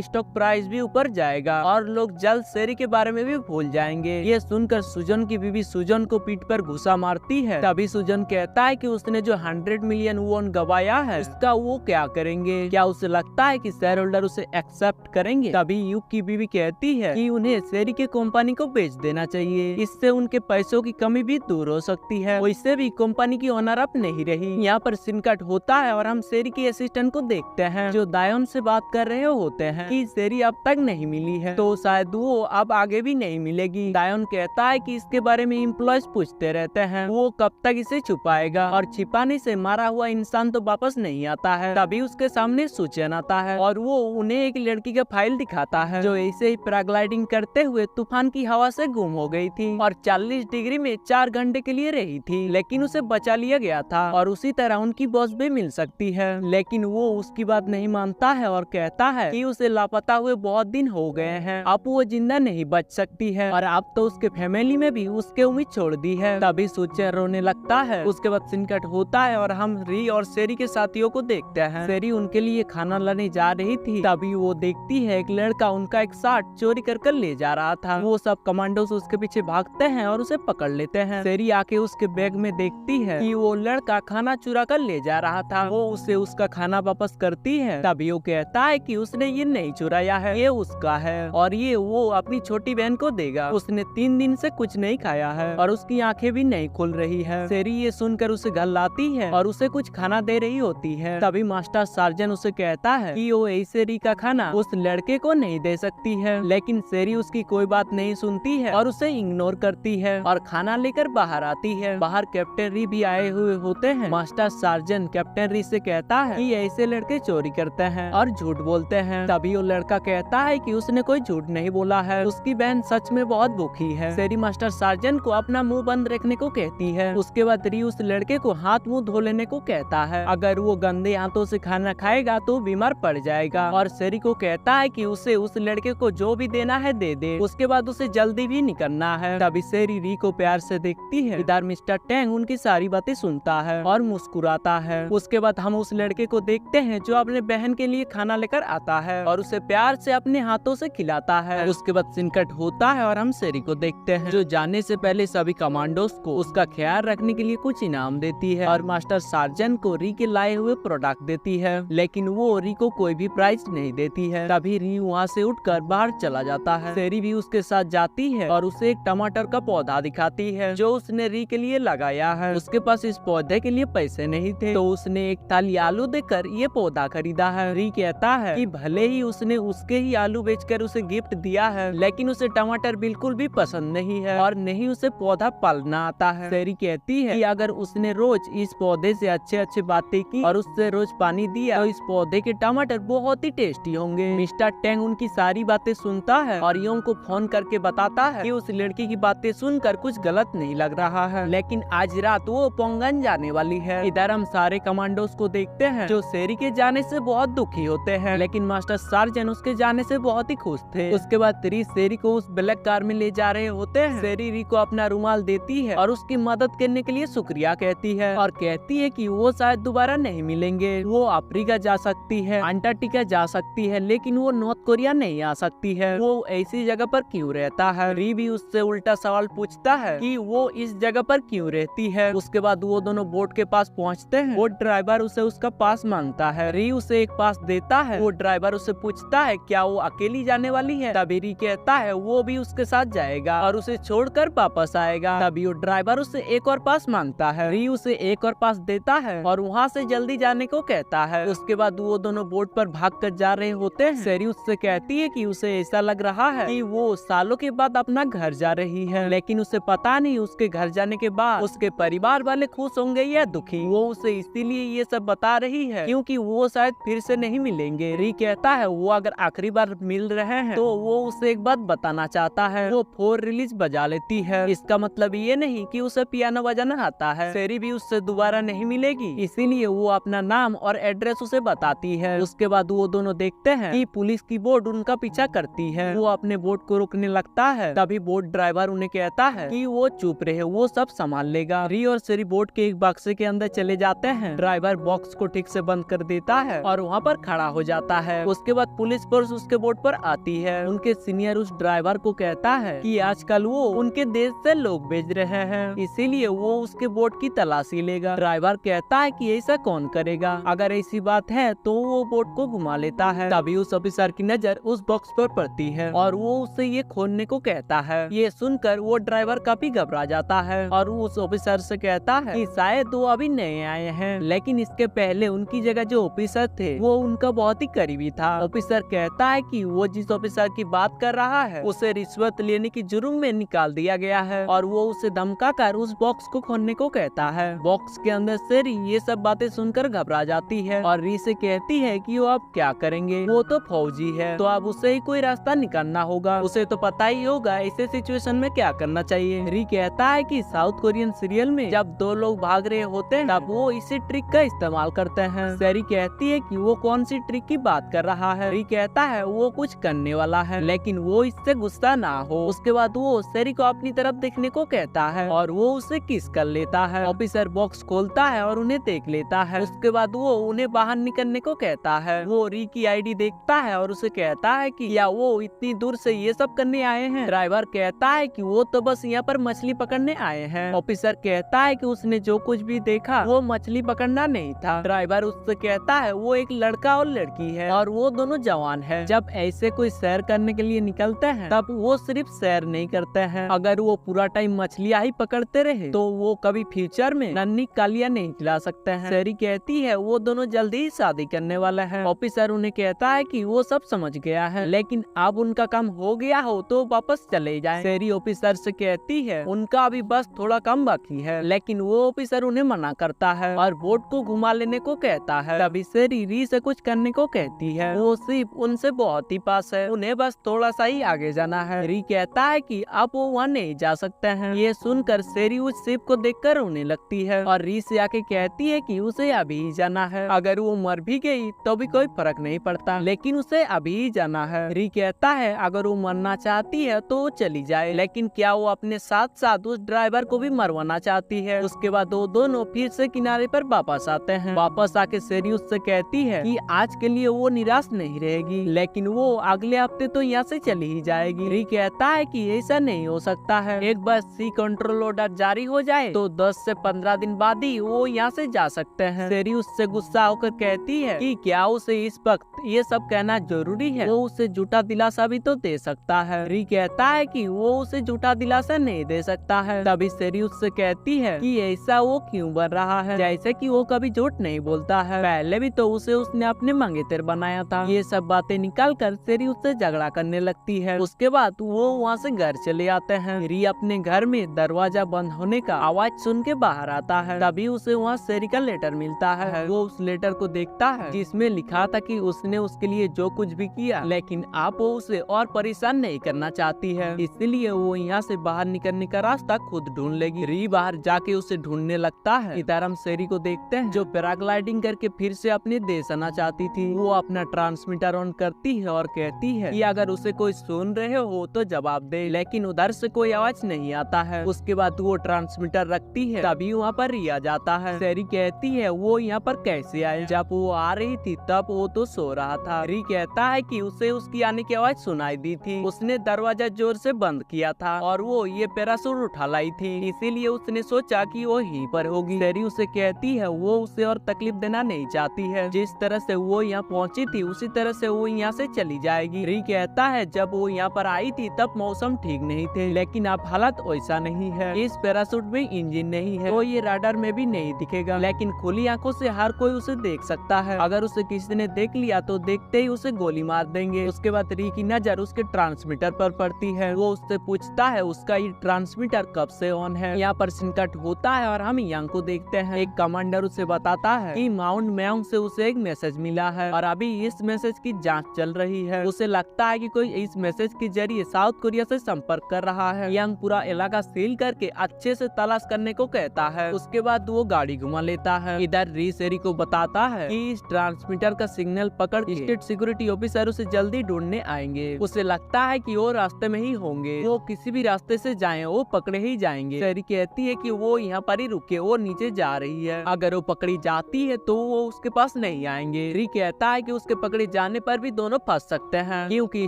स्टॉक प्राइस भी ऊपर जाएगा और लोग जल्द शेरी के बारे में भी भूल जाएंगे। ये सुनकर सुजन की बीवी सुजन को पीठ पर घुसा मारती है। तभी सुजन कहता है कि उसने जो 100 मिलियन वॉन गवाया है उसका वो क्या करेंगे, क्या उसे लगता है कि शेयर होल्डर उसे एक्सेप्ट करेंगे। तभी युग की बीवी कहती है कि उन्हें शेरी के कंपनी को बेच देना चाहिए, इससे उनके पैसों की कमी भी दूर हो सकती है। वैसे भी कंपनी की ओनर अब नहीं रही। यहाँ पर सीन कट होता है और हम शेरी के असिस्टेंट को देखते हैं जो दायोन से बात कर रहे होते हैं कि शेरी अब तक नहीं मिली है, तो शायद वो अब आगे भी नहीं मिलेगी। दायोन कहता है कि इसके बारे में एम्प्लॉयज पूछते रहते हैं, वो कब तक इसे छुपाएगा, और छिपाने से मारा हुआ इंसान तो वापस नहीं आता है। तभी उसके सामने सूचन आता है और वो उन्हें एक लड़की का फाइल दिखाता है जो ऐसे ही पैराग्लाइडिंग करते हुए तूफान की हवा से गुम हो गई थी और 40 डिग्री में 4 घंटे के लिए रही थी, लेकिन उसे बचा लिया गया था और उसी तरह उनकी बॉस भी मिल सकती है। लेकिन वो उसकी बात नहीं मानता है और कहता है कि उसे लापता हुए बहुत दिन हो गए हैं, अब वो जिंदा नहीं बच सकती है और अब तो उसके फैमिली में भी उसके उम्मीद छोड़ दी है। तभी सूचन रोने लगता है। उसके बाद सिनकट होता है और हम री और शेरी के साथियों को देखते हैं। शेरी उनके लिए खाना लाने जा रही थी, तभी वो देखती है एक लड़का उनका एक शर्ट चोरी कर ले जा रहा था। वो सब कमांडोस उसके पीछे भागते हैं और उसे पकड़ लेते हैं। शेरी आके उसके बैग में देखती है कि वो लड़का खाना चुरा कर ले जा रहा था। वो उसे उसका खाना वापस करती है। तभी वो कहता है कि उसने ये नहीं चुराया है, ये उसका है और ये वो अपनी छोटी बहन को देगा। उसने 3 दिन से कुछ नहीं खाया है और उसकी आंखें भी नहीं खुल रही है। शेरी ये सुनकर उसे घर लाती है और उसे कुछ खाना दे रही होती है। तभी मास्टर सार्जन उसे कहता है कि वो ऐसे री का खाना उस लड़के को नहीं दे सकती है, लेकिन शेरी उसकी कोई बात नहीं सुनती है और उसे इग्नोर करती है और खाना लेकर बाहर आती है। बाहर कैप्टन री भी आए हुए होते हैं। मास्टर सार्जन कैप्टन री से कहता है कि ऐसे लड़के चोरी करते हैं और झूठ बोलते हैं। तभी वो लड़का कहता है कि उसने कोई झूठ नहीं बोला है, उसकी बहन सच में बहुत भूखी है। शेरी मास्टर सार्जन को अपना मुंह बंद रखने को कहती है। उसके बाद री उस लड़के को हाथ मुंह धो लेने को कहता है, अगर वो गंदे हाथों से खाना खाएगा तो बीमार पड़ जाएगा। और शेरी को कहता है कि उसे उस लड़के को जो भी देना है दे दे, उसके बाद उसे जल्दी भी निकलना है। तभी शेरी री को प्यार से देखती है। इधर मिस्टर टैंग उनकी सारी बातें सुनता है और मुस्कुराता है। उसके बाद हम उस लड़के को देखते हैं जो अपने बहन के लिए खाना लेकर आता है और उसे प्यार से अपने हाथों से खिलाता है। उसके बाद सिनकट होता है और हम शेरी को देखते हैं जो जाने से पहले सभी कमांडोस को उसका ख्याल रखने के लिए कुछ इनाम देती है और मास्टर सार्जन को री के लाए हुए प्रोडक्ट देती है, लेकिन वो री को कोई भी प्राइज नहीं देती है। तभी री वहाँ से उठकर बाहर चला जाता है। शेरी भी उसके साथ जाती है और उसे एक टमाटर का पौधा दिखाती है जो उसने री के लिए लगाया है। उसके पास इस पौधे के लिए पैसे नहीं थे, तो उसने एक थाली आलू देकर ये पौधा खरीदा है। री कहता है कि भले ही उसने उसके ही आलू बेचकर उसे गिफ्ट दिया है, लेकिन उसे टमाटर बिल्कुल भी पसंद नहीं है और नहीं उसे पौधा पालना आता है। शेरी कहती है कि अगर उसने रोज इस पौधे से अच्छे बातें की और उससे रोज पानी दिया तो इस पौधे के टमाटर बहुत ही टेस्टी होंगे। मिस्टर टैंग उनकी सारी बातें सुनता है और योंग को फोन करके बताता है कि उस लड़की की बातें सुनकर कुछ गलत नहीं लग रहा है, लेकिन आज रात वो पोंगन जाने वाली है। इधर हम सारे कमांडोस को देखते हैं जो शेरी के जाने से बहुत दुखी होते हैं, लेकिन मास्टर सार्जन उसके जाने से बहुत ही खुश थे। उसके बाद री शेरी को उस ब्लैक कार में ले जा रहे होते हैं। शेरी री को अपना रुमाल देती है और उसकी मदद करने के लिए शुक्रिया कहती है और कहती है कि वो शायद दोबारा नहीं मिलेंगे। वो अफ्रीका जा सकती है, अंटार्कटिका जा सकती है, लेकिन वो नॉर्थ कोरिया नहीं आ सकती है। वो ऐसी जगह पर क्यों रहता है? री भी उससे उल्टा सवाल पूछता है कि वो इस जगह पर क्यों रहती है। उसके बाद वो दोनों बोट के पास पहुंचते हैं। वो ड्राइवर उसे उसका पास मांगता है। री उसे एक पास देता है। वो ड्राइवर उसे पूछता है क्या वो अकेली जाने वाली है? तभी री कहता है वो भी उसके साथ जाएगा और उसे छोड़कर वापस आएगा। तभी वो ड्राइवर उसे एक और पास मांगता है। री उसे एक और पास देता है और वहाँ से जल्दी जाने को कहता है। उसके बाद वो दोनों बोट पर भागकर जा रहे होते हैं। शेरी उससे कहती है कि उसे ऐसा लग रहा है कि वो सालों के बाद अपना घर जा रही है, लेकिन उसे पता नहीं उसके घर जाने के बाद उसके परिवार वाले खुश होंगे या दुखी। वो उसे इसीलिए ये सब बता रही है क्योंकि वो शायद फिर से नहीं मिलेंगे। री कहता है वो अगर आखिरी बार मिल रहे हैं तो वो उसे एक बात बताना चाहता है। वो 4 रिलीज बजा लेती है। इसका मतलब ये नहीं कि उसे पियानो बजाना आता है। शेरी भी उससे दोबारा नहीं मिलेगी, इसीलिए वो अपना नाम और एड्रेस उसे बताती है। उसके बाद वो दोनों देखते हैं कि पुलिस की बोट उनका पीछा करती है। वो अपने बोट को रोकने लगता है। तभी बोट ड्राइवर उन्हें कहता है कि वो चुप चुप रहे, वो सब संभाल लेगा। री और सेरी बोट के एक बक्से के अंदर चले जाते हैं। ड्राइवर बॉक्स को ठीक से बंद कर देता है और वहाँ पर खड़ा हो जाता है। उसके बाद पुलिस फोर्स उसके बोट पर आती है। उनके सीनियर उस ड्राइवर को कहता है कि आजकल वो उनके देश से लोग भेज रहे हैं, इसीलिए वो उसके बोट की तलाशी लेगा। ड्राइवर कहता है कि ऐसा कौन करेगा, अगर ऐसी बात है तो वो बोट को घुमा लेता है। तभी उस ऑफिसर की नजर उस बॉक्स पर पड़ती है और वो उससे ये खोलने को कहता है। ये सुनकर वो ड्राइवर काफी घबरा जाता है और उस ऑफिसर से कहता है कि शायद वो अभी नए आए हैं, लेकिन इसके पहले उनकी जगह जो ऑफिसर थे वो उनका बहुत ही करीबी था। ऑफिसर कहता है कि वो जिस ऑफिसर की बात कर रहा है उसे रिश्वत लेने की जुर्म में निकाल दिया गया है और वो उसे धमकाकर उस बॉक्स को खोलने को कहता है। बॉक्स के अंदर से री ये सब बातें सुनकर घबरा जाती है और री से कहती है कि वो अब क्या करेंगे, वो तो फौजी है, तो अब उसे ही कोई रास्ता निकालना होगा, उसे तो पता ही होगा ऐसे सिचुएशन में क्या करना चाहिए। री कहता है कि साउथ कोरियन सीरियल में जब दो लोग भाग रहे होते हैं तब वो इसी ट्रिक का इस्तेमाल करते हैं। सेरी कहती है कि वो कौन सी ट्रिक की बात कर रहा है। री कहता है वो कुछ करने वाला है, लेकिन वो इससे गुस्सा ना हो। उसके बाद वो सेरी को अपनी तरफ देखने को कहता है और वो उसे किस कर लेता है। ऑफिसर बॉक्स खोलता है और उन्हें देख लेता है। उसके बाद वो उन्हें बाहर निकलने को कहता है। वो री की आईडी देखता है और उसे कहता है कि या वो इतनी दूर से ये सब करने आए हैं। ड्राइवर कहता है कि वो तो बस यहाँ पर मछली पकड़ने आए हैं। ऑफिसर कहता है कि उसने जो कुछ भी देखा वो मछली पकड़ना नहीं था। ड्राइवर उससे कहता है वो एक लड़का और लड़की है और वो दोनों जवान है। जब ऐसे कोई सैर करने के लिए निकलते हैं तब वो सिर्फ सैर नहीं करते हैं, अगर वो पूरा टाइम मछलियाँ ही पकड़ते रहे तो वो कभी फ्यूचर में नन्ही कालियाँ नहीं खिला सकते हैं। सेरी कहती है वो दोनों जल्दी ही शादी करने वाले हैं। ऑफिसर उन्हें कहता है कि वो सब समझ गया है, लेकिन अब उनका काम हो गया हो तो वापस चले जाएं। सेरी ऑफिसर से कहती है उनका अभी बस थोड़ा काम बाकी है, लेकिन वो ऑफिसर उन्हें मना करता है और बोट को घुमा लेने को कहता है। तभी सेरी री से कुछ करने को कहती है। वो शिप उनसे बहुत ही पास है, उन्हें बस थोड़ा सा ही आगे जाना है। री कहता है कि अब वो वहाँ नहीं जा सकते हैं। ये सुनकर सेरी उस शिप को देखकर रोने लगती है और री से आके कहती है कि उसे अभी ही जाना है, अगर वो मर भी गई तो भी कोई फर्क नहीं पड़ता, लेकिन उसे अभी ही जाना है। री कहता है अगर वो मरना चाहती है तो वो चली जाए, लेकिन क्या वो अपने साथ साथ उस ड्राइवर को भी मरवाना चाहती है। उसके बाद वो दोनों फिर से किनारे पर वापस आते हैं। वापस आके सेरी उससे कहती है कि आज के लिए वो निराश नहीं रहेगी, लेकिन वो अगले हफ्ते तो यहाँ से चली ही जाएगी। री कहता है कि ऐसा नहीं हो सकता है, एक बार सी कंट्रोल ऑर्डर जारी हो जाए तो 10 से 15 दिन बाद ही वो यहाँ से जा सकते हैं। सेरी उससे गुस्सा होकर कहती है कि क्या उसे इस वक्त ये सब कहना जरूरी है, वो उसे झूठा दिलासा भी तो दे सकता है। री कहता है कि वो उसे झूठा दिलासा नहीं दे सकता है। तभी सेरी उससे कहती है कि ऐसा वो क्यों बन रहा है, जैसे कि वो कभी झूठ नहीं बोलता है, पहले भी तो उसे उसने अपने मंगेतर बनाया था। ये सब बातें निकाल कर सेरी उससे झगड़ा करने लगती है। उसके बाद वो वहाँ से घर चले आते हैं। री अपने घर में दरवाजा बंद होने का आवाज सुन के बाहर आता है। तभी उसे वहाँ सेरी का लेटर मिलता है। वो उस लेटर को देखता है जिसमें लिखा था कि उसने उसके लिए जो कुछ भी किया, लेकिन आप वो उसे और परेशान नहीं करना चाहती है, इसलिए वो यहाँ से बाहर निकलने का रास्ता खुद ढूंढ लेगी। री बाहर जाके उसे ढूंढने लगता है। इधर हम सेरी को देखते हैं जो पैराग्लाइडिंग करके फिर से अपने देश आना चाहती थी। वो अपना ट्रांसमीटर ऑन करती है और कहती है कि अगर उसे कोई सुन रहे हो तो जवाब दे, लेकिन उधर से कोई आवाज नहीं आता है। उसके बाद वो ट्रांसमीटर रखती है। तभी वहाँ पर री आ जाता है। सेरी कहती है वो यहाँ पर कैसे आए, जब वो आ रही थी तब वो तो सो रहा था। री कहता है कि उसे उसकी आने की आवाज सुनाई दी थी, उसने दरवाजा जोर से बंद किया था और वो ये पैराशूट उठा लाई थी, इसीलिए उसने सोचा कि वो यहीं पर होगी। सेरी उसे कहती है वो उसे और तकलीफ देना नहीं चाहती है, जिस तरह से वो यहाँ पहुँची थी उसी तरह से वो यहाँ से चली जाएगी। री कहता है जब वो यहाँ पर आई थी तब मौसम ठीक नहीं थे, लेकिन अब हालत वैसा नहीं है। इस पैराशूट में इंजन नहीं है तो ये राडार में भी नहीं दिखेगा, लेकिन खुली आंखों से हर कोई उसे देख सकता है। अगर उसे किसी ने देख लिया तो देखते ही उसे गोली मार देंगे। उसके बाद री की नजर उसके ट्रांसमीटर पर पड़ती है। वो उससे पूछता है उसका ये ट्रांसमीटर कब से ऑन है। यहाँ पर सिनकट होता है और हम यांग को देखते हैं। एक कमांडर उसे बताता है कि माउंट मेओंग से उसे एक मैसेज मिला है और अभी इस मैसेज की जांच चल रही है। उसे लगता है कि कोई इस मैसेज के जरिए साउथ कोरिया से संपर्क कर रहा है। यांग पूरा इलाका सील करके अच्छे से तलाश करने को कहता है। उसके बाद वो गाड़ी घुमा लेता है। इधर री सेरी को बताता है कि इस ट्रांसमीटर का सिग्नल पकड़ स्टेट सिक्योरिटी ऑफिसर उसे जल्दी ढूंढने आएंगे। उसे लगता है कि वो रास्ते में ही होंगे, वो किसी भी रास्ते से जाएं वो पकड़ पकड़े ही जाएंगे। सेरी कहती है कि वो यहाँ पर ही रुके, वो नीचे जा रही है, अगर वो पकड़ी जाती है तो वो उसके पास नहीं आएंगे। री कहता है कि उसके पकड़े जाने पर भी दोनों फंस सकते हैं, क्योंकि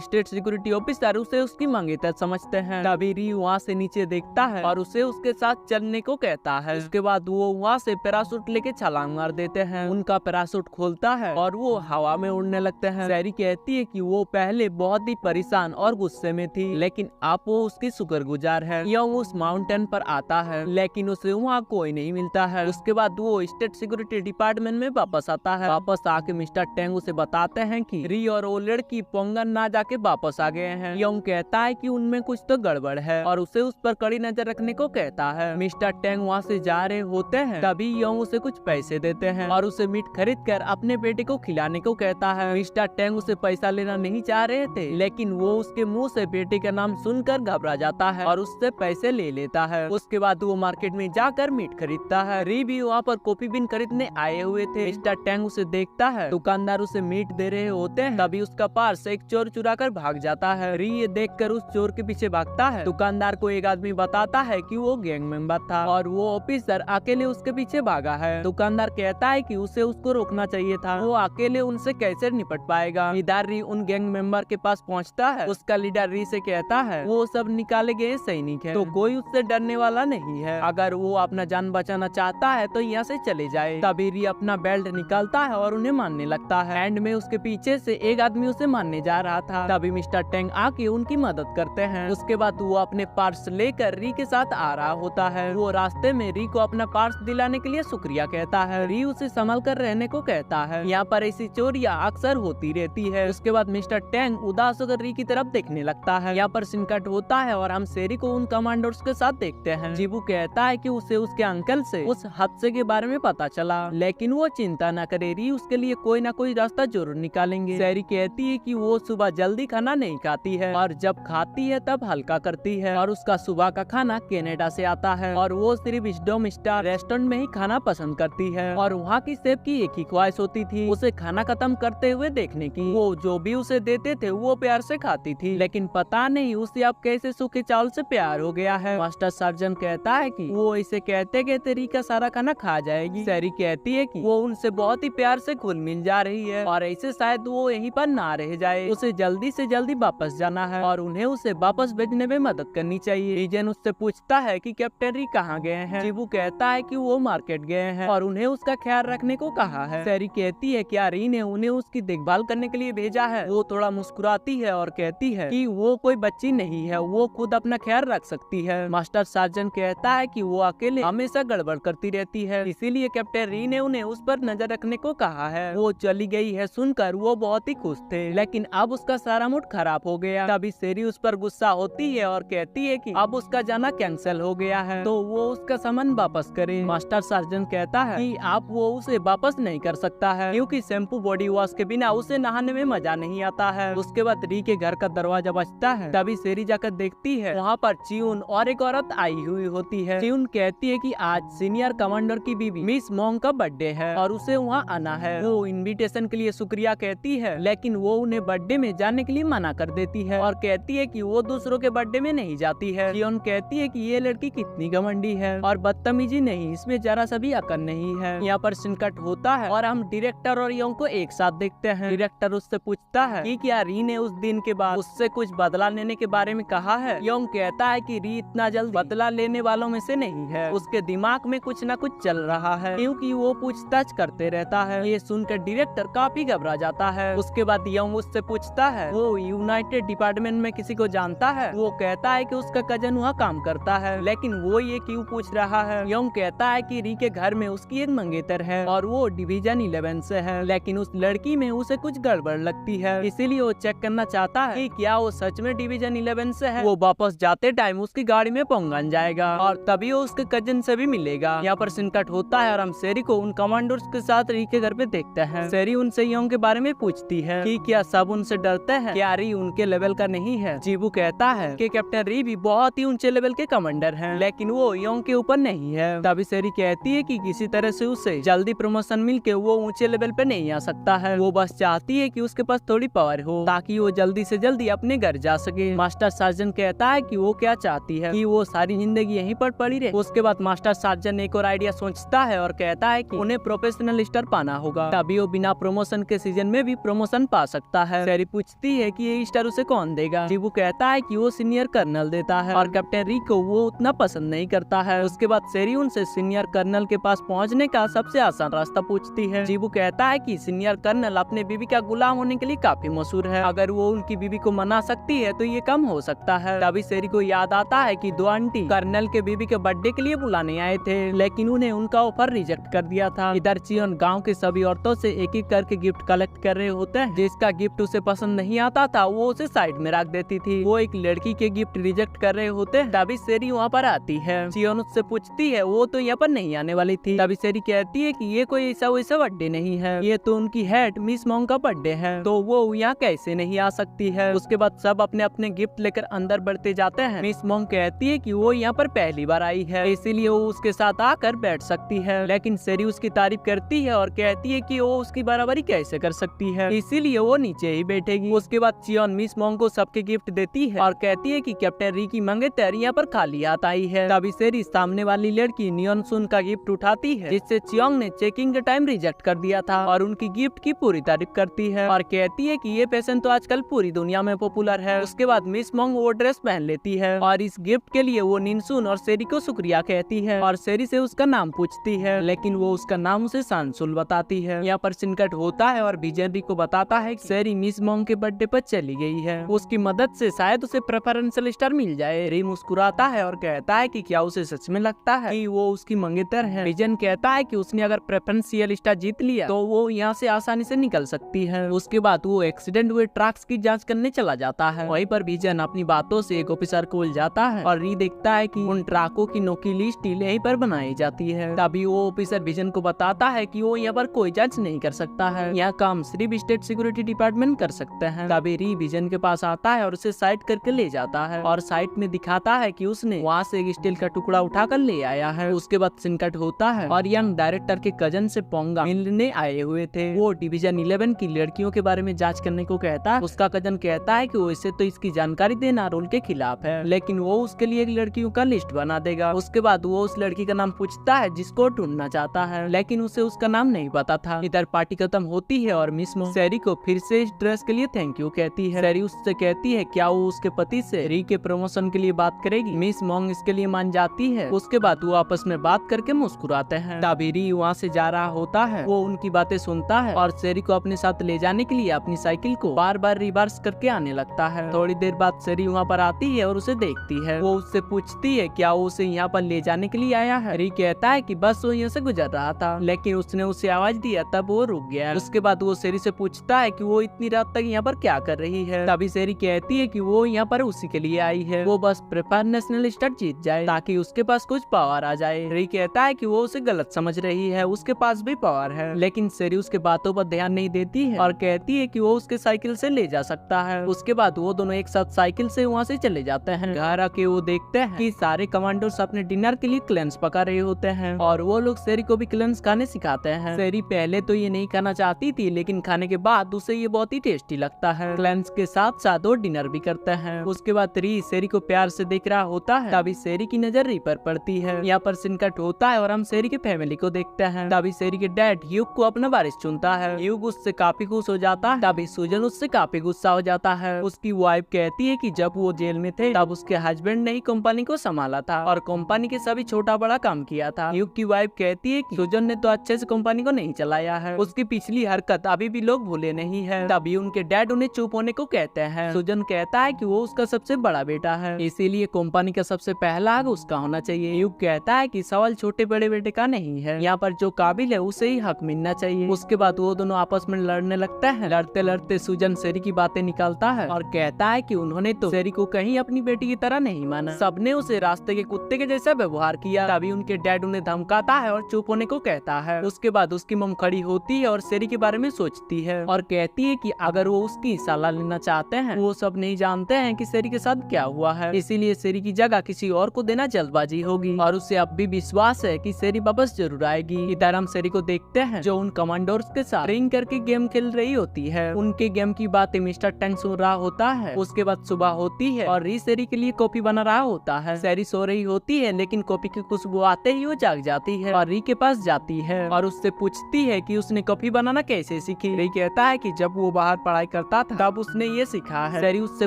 स्टेट सिक्योरिटी ऑफिसर उसे उसकी मंगेतर समझते हैं। तभी री वहाँ से नीचे देखता है और उसे उसके साथ चलने को कहता है। उसके बाद वो वहाँ से पैराशूट लेके छलांग मार देते हैं। उनका पैराशूट खोलता है और वो हवा में उड़ने लगते हैं। सेरी कहती है कि वो पहले बहुत ही परेशान और गुस्से में थी, लेकिन अब वो उसकी शुक्रगुजार है। यंग उस माउंटेन पर आता है, लेकिन उसे वहाँ कोई नहीं मिलता है। उसके बाद वो स्टेट सिक्योरिटी डिपार्टमेंट में वापस आता है। वापस आके मिस्टर टेंग उसे बताते हैं कि री और वो लड़की पोंगन ना जाके वापस आ गए हैं। यंग कहता है कि उनमें कुछ तो गड़बड़ है और उसे उस पर कड़ी नजर रखने को कहता है। मिस्टर टेंग वहाँ से जा रहे होते हैं, तभी यंग उसे कुछ पैसे देते हैं और उसे मीट खरीद कर अपने बेटे को खिलाने को कहता है। मिस्टर टेंग उसे पैसा लेना नहीं चाह रहे थे, लेकिन वो उसके मुंह से बेटे का नाम सुनकर घबरा जाता है और उससे पैसे ले लेता है। उसके बाद वो मार्केट में जाकर मीट खरीदता है। री भी वहाँ पर कॉफी बीन खरीदने आए हुए थे। मिस्टर टेंग उसे देखता है, दुकानदार उसे मीट दे रहे होते हैं, तभी उसका पर्स एक चोर चुरा कर भाग जाता है। री ये देखकर उस चोर के पीछे भागता है। दुकानदार को एक आदमी बताता है कि वो गैंग मेंबर था और वो ऑफिसर अकेले उसके पीछे भागा है। दुकानदार कहता है कि उसे उसको रोकना चाहिए था, वो अकेले उनसे कैसे निपट पाएगा। इधर री उन गैंग मेंबर के पास पहुंचता है। उसका लीडर री से कहता है वो सब निकाले गए सैनिक है, तो कोई उससे डरने वाला नहीं है। अगर वो अपना जान बचाना चाहता है तो यहाँ से चले जाए। तभी री अपना बेल्ट निकालता है और उन्हें मारने लगता है। एंड में उसके पीछे से एक आदमी उसे मारने जा रहा था, तभी मिस्टर टेंग आके उनकी मदद करते हैं। उसके बाद वो अपने पर्स लेकर री के साथ आ रहा होता है। वो रास्ते में री को अपना पर्स दिलाने के लिए शुक्रिया कहता है। री उसे संभल कर रहने को कहता है। यहाँ पर ऐसी चोरियां अक्सर होती रहती है। उसके बाद मिस्टर टेंग उदास होकर री की तरफ देखने लगता है। यहाँ पर सीन कट होता है और हम सेरी को उन कमांडोर्स के साथ देखते हैं। जीबू कहता है कि उसे उसके अंकल से उस हादसे के बारे में पता चला, लेकिन वो चिंता न करे, री उसके लिए कोई ना कोई रास्ता जरूर निकालेंगे। सेरी कहती है कि वो सुबह जल्दी खाना नहीं खाती है और जब खाती है तब हल्का करती है और उसका सुबह का खाना कनाडा से आता है और वो सिर्फ विजडम स्टार रेस्टोरेंट में ही खाना पसंद करती है और वहाँ की शेफ की एक ही ख्वाहिश होती थी, उसे खाना खत्म करते हुए देखने की। वो जो भी उसे देते थे वो प्यार से खाती थी, लेकिन पता नहीं उसे अब कैसे सूखे चावल से प्यार हो गया है। मास्टर सर्जन कहता है कि वो इसे कहते कहते री का सारा खाना खा जाएगी। सेरी कहती है कि वो उनसे बहुत ही प्यार से घुल मिल जा रही है और ऐसे शायद वो यहीं पर ना रह जाए, उसे जल्दी से जल्दी वापस जाना है और उन्हें उसे वापस भेजने में मदद करनी चाहिए। रीजन उससे पूछता है कि कैप्टन री कहाँ गए हैं। जीबू कहता है कि वो मार्केट गए हैं और उन्हें उसका ख्याल रखने को कहा है। सेरी कहती है क्या री ने उन्हें उसकी देखभाल करने के लिए भेजा है। वो थोड़ा मुस्कुराती है और कहती है कि वो कोई बच्ची नहीं है, वो खुद अपना ख्याल रख सकती है। मास्टर सार्जन कहता है कि वो अकेले हमेशा गड़बड़ करती रहती है, इसीलिए कैप्टन री ने उन्हें उस पर नजर रखने को कहा है। वो चली गई है सुनकर वो बहुत ही खुश थे, लेकिन अब उसका सारा मूड खराब हो गया। तभी सेरी उस पर गुस्सा होती है और कहती है कि अब उसका जाना कैंसिल हो गया है तो वो उसका सामान वापस करे। मास्टर सार्जन कहता है कि आप वो उसे वापस नहीं कर सकता है, क्योंकि शैम्पू बॉडी वॉश के बिना उसे नहाने में मजा नहीं आता है। उसके बाद री के घर का दरवाजा बजता है, तभी सेरी जाकर देखती है वहाँ पर चियून और एक औरत आई हुई होती है। चियून कहती है कि आज सीनियर कमांडर की बीवी मिस मोंग का बर्थडे है और उसे वहाँ आना है। वो इनविटेशन के लिए शुक्रिया कहती है, लेकिन वो उन्हें बर्थडे में जाने के लिए मना कर देती है और कहती है कि वो दूसरों के बर्थडे में नहीं जाती है। चियून कहती है कि ये लड़की कितनी घमंडी है और बदतमीजी नहीं, इसमें जरा सा भी अकल नहीं है। यहाँ पर सिनकट होता है और हम डायरेक्टर और योंग को एक साथ देखते हैं। डायरेक्टर उससे पूछता है कि क्या री ने उस दिन के बाद उससे कुछ बदला लेने के बारे में कहा है। योंग कहता है कि री इतना जल्द बदला लेने वालों में से नहीं है, उसके दिमाग में कुछ न कुछ चल रहा है, क्योंकि वो पूछताछ करते रहता है। ये सुनकर डायरेक्टर काफी घबरा जाता है। उसके बाद योंग उससे पूछता है वो यूनाइटेड डिपार्टमेंट में किसी को जानता है। वो कहता है कि उसका कजन वहाँ काम करता है, लेकिन वो ये क्यों पूछ रहा है। योंग कहता है कि री के घर में उसकी एक मंगेतर है और वो डिवीजन 11 से है, लेकिन उस लड़की में उसे कुछ गड़बड़ लगती है, इसीलिए वो चेक करना चाहता है कि क्या वो सच में डिवीजन 11 से है। वो वापस जाते टाइम उसकी गाड़ी में पोंगन जाएगा और तभी वो उसके कजन से भी मिलेगा। यहाँ पर सिनकट होता है और हम सेरी को उन कमांडोर्स के साथ री के घर पे देखते हैं। सेरी उनसे योंग के बारे में पूछती है कि क्या सब उनसे डरते हैं, क्या री उनके लेवल का नहीं है। जीबू कहता है कि कैप्टन री भी बहुत ही ऊंचे लेवल के कमांडर हैं, लेकिन वो योंग के ऊपर नहीं है। तभी सेरी कहती है कि किसी तरह से उसे जल्दी प्रमोशन मिल के वो ऊंचे लेवल पे नहीं आ सकता है, वो बस चाहती है कि उसके पास थोड़ी पावर हो ताकि वो जल्दी से जल्दी अपने घर जा सके। मास्टर सार्जन कहता है कि वो क्या चाहती है, है कि वो सारी जिंदगी यहीं पर पड़ी रहे। उसके बाद मास्टर सार्जन एक और आइडिया सोचता है और कहता है कि उन्हें प्रोफेशनल स्टार पाना होगा, तभी वो बिना प्रमोशन के सीजन में भी प्रमोशन पा सकता है। सेरी पूछती है कि ये स्टार उसे कौन देगा। जीबू कहता है कि वो सीनियर कर्नल देता है और कैप्टन री को वो उतना पसंद नहीं करता है। उसके बाद सेरी उनसे सीनियर कर्नल के पास पहुंचने का सबसे आसान रास्ता पूछती है। जीबू कहता है कि सीनियर कर्नल अपने बीवी का गुलाम होने के लिए काफी मशहूर है, अगर वो उनकी बीवी को मना सकती है तो ये कम हो सकता है। तभी सेरी को याद आता है कि दो आंटी कर्नल के बीवी के बर्थडे के लिए बुलाने आए थे, लेकिन उन्हें उनका ऑफर रिजेक्ट कर दिया था। इधर चियोन गांव के सभी औरतों से एक एक करके गिफ्ट कलेक्ट कर रहे होते हैं। जिसका गिफ्ट उसे पसंद नहीं आता था वो उसे साइड में रख देती थी। वो एक लड़की के गिफ्ट रिजेक्ट कर रहे होते हैं। तभी सेरी वहाँ पर आती है। चियोन उससे पूछती है वो तो यहाँ पर नहीं आने वाली थी। तभी सेरी कहती है कि ये कोई ऐसा वैसा बर्थडे नहीं है, ये तो उनकी हेड मिस मॉन्ग का बर्थडे है, तो वो यहाँ कैसे नहीं आ सकती है। उसके बाद सब अपने अपने गिफ्ट लेकर अंदर बढ़ते जाते हैं। मिस मॉन्ग कहती है कि वो यहाँ पर पहली बार आई है, इसीलिए वो उसके साथ आकर बैठ सकती है, लेकिन सेरी उसकी तारीफ करती है और कहती है कि वो उसकी बराबरी कैसे कर सकती है, इसीलिए वो नीचे ही बैठेगी। उसके बाद चियोन मिस मॉन्ग को सबके गिफ्ट देती है और कहती है कि कैप्टन री की मंगेतर यहाँ पर खाली हाथ आई है। तभी सेरी सामने वाली लड़की नियन सुन का गिफ्ट उठाती है, जिससे चियोंग ने चेकिंग के टाइम रिजेक्ट कर दिया था, और उनकी गिफ्ट की पूरी तारीफ करती है और कहती है कि ये फैशन तो आजकल पूरी दुनिया में पॉपुलर है। उसके बाद मिस मॉन्ग वो ड्रेस पहन लेती है और इस गिफ्ट के लिए वो निनसुन और सेरी को शुक्रिया कहती है और सेरी से उसका नाम पूछती है, लेकिन वो उसका नाम उसे सांसुल बताती है। यहाँ पर सिनकट होता है और विजयरी को बताता है कि सेरी मिस मॉन्ग के बर्थडे पर चली गई है, उसकी मदद से शायद उसे प्रेफरेंशियल स्टार मिल जाए। री मुस्कुराता है और कहता है कि क्या उसे सच में लगता है कि वो उसकी मंगेतर है। विजन कहता है कि उसने अगर प्रेफरेंशियल स्टार जीत लिया तो वो यहाँ से आसानी से निकल सकती है। उसके बाद वो एक्सीडेंट हुए ट्रक्स की जांच करने चला जाता है। वहीं पर विजन अपनी बातों से एक ऑफिसर को उलझाता है और री देखता है कि उन ट्रकों की नोकी लिस्ट यहीं पर बनाई जाती है। तभी वो ऑफिसर विजन को बताता है कि वो यहाँ पर कोई जांच नहीं कर सकता है, यहाँ काम सिर्फ स्टेट सिक्योरिटी डिपार्टमेंट कर सकते हैं। तभी री विजन के पास आता है और उसे साइड करके ले जाता है और साइड में दिखाता है कि उसने वहाँ से एक स्टील का टुकड़ा उठाकर ले आया है। उसके बाद सिनकट होता है और यंग डायरेक्टर के कजन से पोंगा मिलने आए हुए थे। वो डिवीजन 11 की लड़कियों के बारे में जांच करने को कहता है। उसका कजन कहता है कि वैसे तो इसकी जानकारी देना रूल के खिलाफ है, लेकिन वो उसके लिए एक लड़कियों का लिस्ट बना देगा। उसके बाद वो उस लड़की का नाम पूछता है जिसको ढूंढना चाहता है, लेकिन उसे उसका नाम नहीं पता था। इधर पार्टी खत्म होती है और मिस मॉन्ग सेरी को फिर से इस ड्रेस के लिए थैंक यू कहती है। सेरी उससे कहती है क्या वो उसके पति से री के प्रमोशन के लिए बात करेगी। मिस मॉन्ग इसके लिए मान जाती है। उसके बाद वो आपस में बात करके मुस्कुराते हैं। तभी री वहाँ से जा रहा होता है। वो उनकी बातें सुनता है और सेरी को अपने साथ ले जाने के लिए अपनी साइकिल को बार बार रिवर्स करके आने लगता है। थोड़ी देर बाद सेरी वहाँ पर आती है और उसे देखती है। वो उससे पूछती है क्या वो उसे यहाँ पर ले जाने के लिए आया है। री कहता है कि बस वो यहाँ से गुजर रहा था, लेकिन उसने उसे आवाज दिया तब वो रुक गया। उसके बाद वो सेरी से पूछता है कि वो इतनी रात तक यहाँ पर क्या कर रही है। तभी सेरी कहती है कि वो यहाँ पर उसी के लिए आई है, वो बस प्रेफर नेशनल स्टार जीत जाए ताकि उसके पास कुछ पावर आ जाए। री कहता है कि वो उसे गलत समझ रही है, उसके पास भी पावर है, लेकिन सेरी उसके बातों पर ध्यान नहीं देती है और कहती है कि वो उसके साइकिल से ले जा सकता है। उसके बाद वो दोनों एक साथ साइकिल से वहाँ से चले जाते हैं। घर आके वो देखते हैं कि सारे कमांडोर्स अपने डिनर के लिए क्लेंस पका रहे होते हैं और वो लोग सेरी को भी क्लेंस खाने सिखाते हैं। सेरी पहले तो ये नहीं खाना चाहती थी, लेकिन खाने के बाद उसे ये बहुत ही टेस्टी लगता है। क्लेंस के साथ साथ वो डिनर भी करते हैं। उसके बाद री सेरी को प्यार से देख रहा होता है। तभी सेरी की नजर री पर पड़ती है। यहाँ पर सिनकट होता है और हम सेरी के फैमिली को देखते हैं। तभी सेरी के डैड ह्यूग को अपना वारिस चुनता है। ह्यूग उससे काफी खुश हो जाता है। तभी सुजन उससे काफी गुस्सा हो जाता है। उसकी वाइफ कहती है कि जब वो जेल में थे तब उसके हस्बैंड ने ही कंपनी को संभाला था और कंपनी के सभी छोटा बड़ा काम किया था। ह्यूग की वाइफ कहती है कि सुजन ने तो अच्छे से कंपनी को नहीं चलाया है, उसकी पिछली हरकत अभी भी लोग भूले नहीं है। तभी उनके डैड उन्हें चुप होने को कहते हैं। सुजन कहता है कि वो उसका सबसे बड़ा बेटा है, इसीलिए कंपनी का सबसे पहला हक उसका होना चाहिए। ह्यूग कहता है कि सवाल छोटे बड़े बेटे का नहीं है, यहाँ पर जो काबिल है उसे ही हक मिलना चाहिए। उसके बाद वो दोनों आपस में लड़ने लगते हैं। लड़ते लड़ते सुजन सेरी की बातें निकालता है और कहता है कि उन्होंने तो सेरी को कहीं अपनी बेटी की तरह नहीं माना, सबने उसे रास्ते के कुत्ते के जैसा व्यवहार किया। तभी उनके डैड उन्हें धमकाता है और चुप होने को कहता है। उसके बाद उसकी मम खड़ी होती है और सेरी के बारे में सोचती है और कहती है कि अगर वो उसकी सलाह लेना चाहते हैं, वो सब नहीं जानते हैं कि सेरी के साथ क्या हुआ है, इसीलिए सेरी की जगह किसी और को देना जल्दबाजी होगी और उसे अब भी विश्वास है कि सेरी वापस जरूर आएगी। इधर हम सेरी को देखते हैं जो उन कमांडोर्स के साथ रिंग करके गेम खेल रही होती है। उनके गेम की बातें मिस्टर टैंग सुन रहा होता है। उसके बाद सुबह होती है और री सेरी के लिए कॉफी बना बना रहा होता है। सेरी सो रही होती है लेकिन कॉफी की खुशबू आते ही वो जाग जाती है और री के पास जाती है और उससे पूछती है कि उसने कॉफी बनाना कैसे सीखी। री कहता है कि जब वो बाहर पढ़ाई करता था तब उसने ये सीखा है। सेरी उससे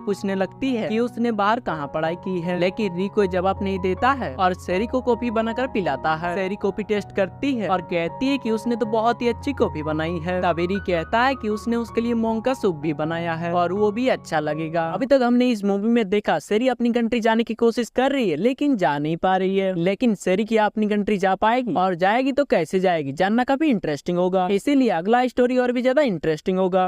पूछने लगती है कि उसने बाहर कहाँ पढ़ाई की है, लेकिन री कोई जवाब नहीं देता है और सेरी को कॉफी बनाकर पिलाता है। सेरी कॉफी टेस्ट करती है और कहती है कि उसने तो बहुत ही अच्छी कॉफी बनाई है। तभी री कहता है कि उसने उसके लिए मूंग का सूप भी बनाया है और वो भी अच्छा लगेगा। अभी तक हमने इस मूवी में देखा सेरी अपनी कंट्री जाने की कोशिश कर रही है लेकिन जा नहीं पा रही है। लेकिन सेरी क्या अपनी कंट्री जा पाएगी, और जाएगी तो कैसे जाएगी, जानना काफी इंटरेस्टिंग होगा। इसीलिए अगला स्टोरी और भी ज्यादा इंटरेस्टिंग होगा।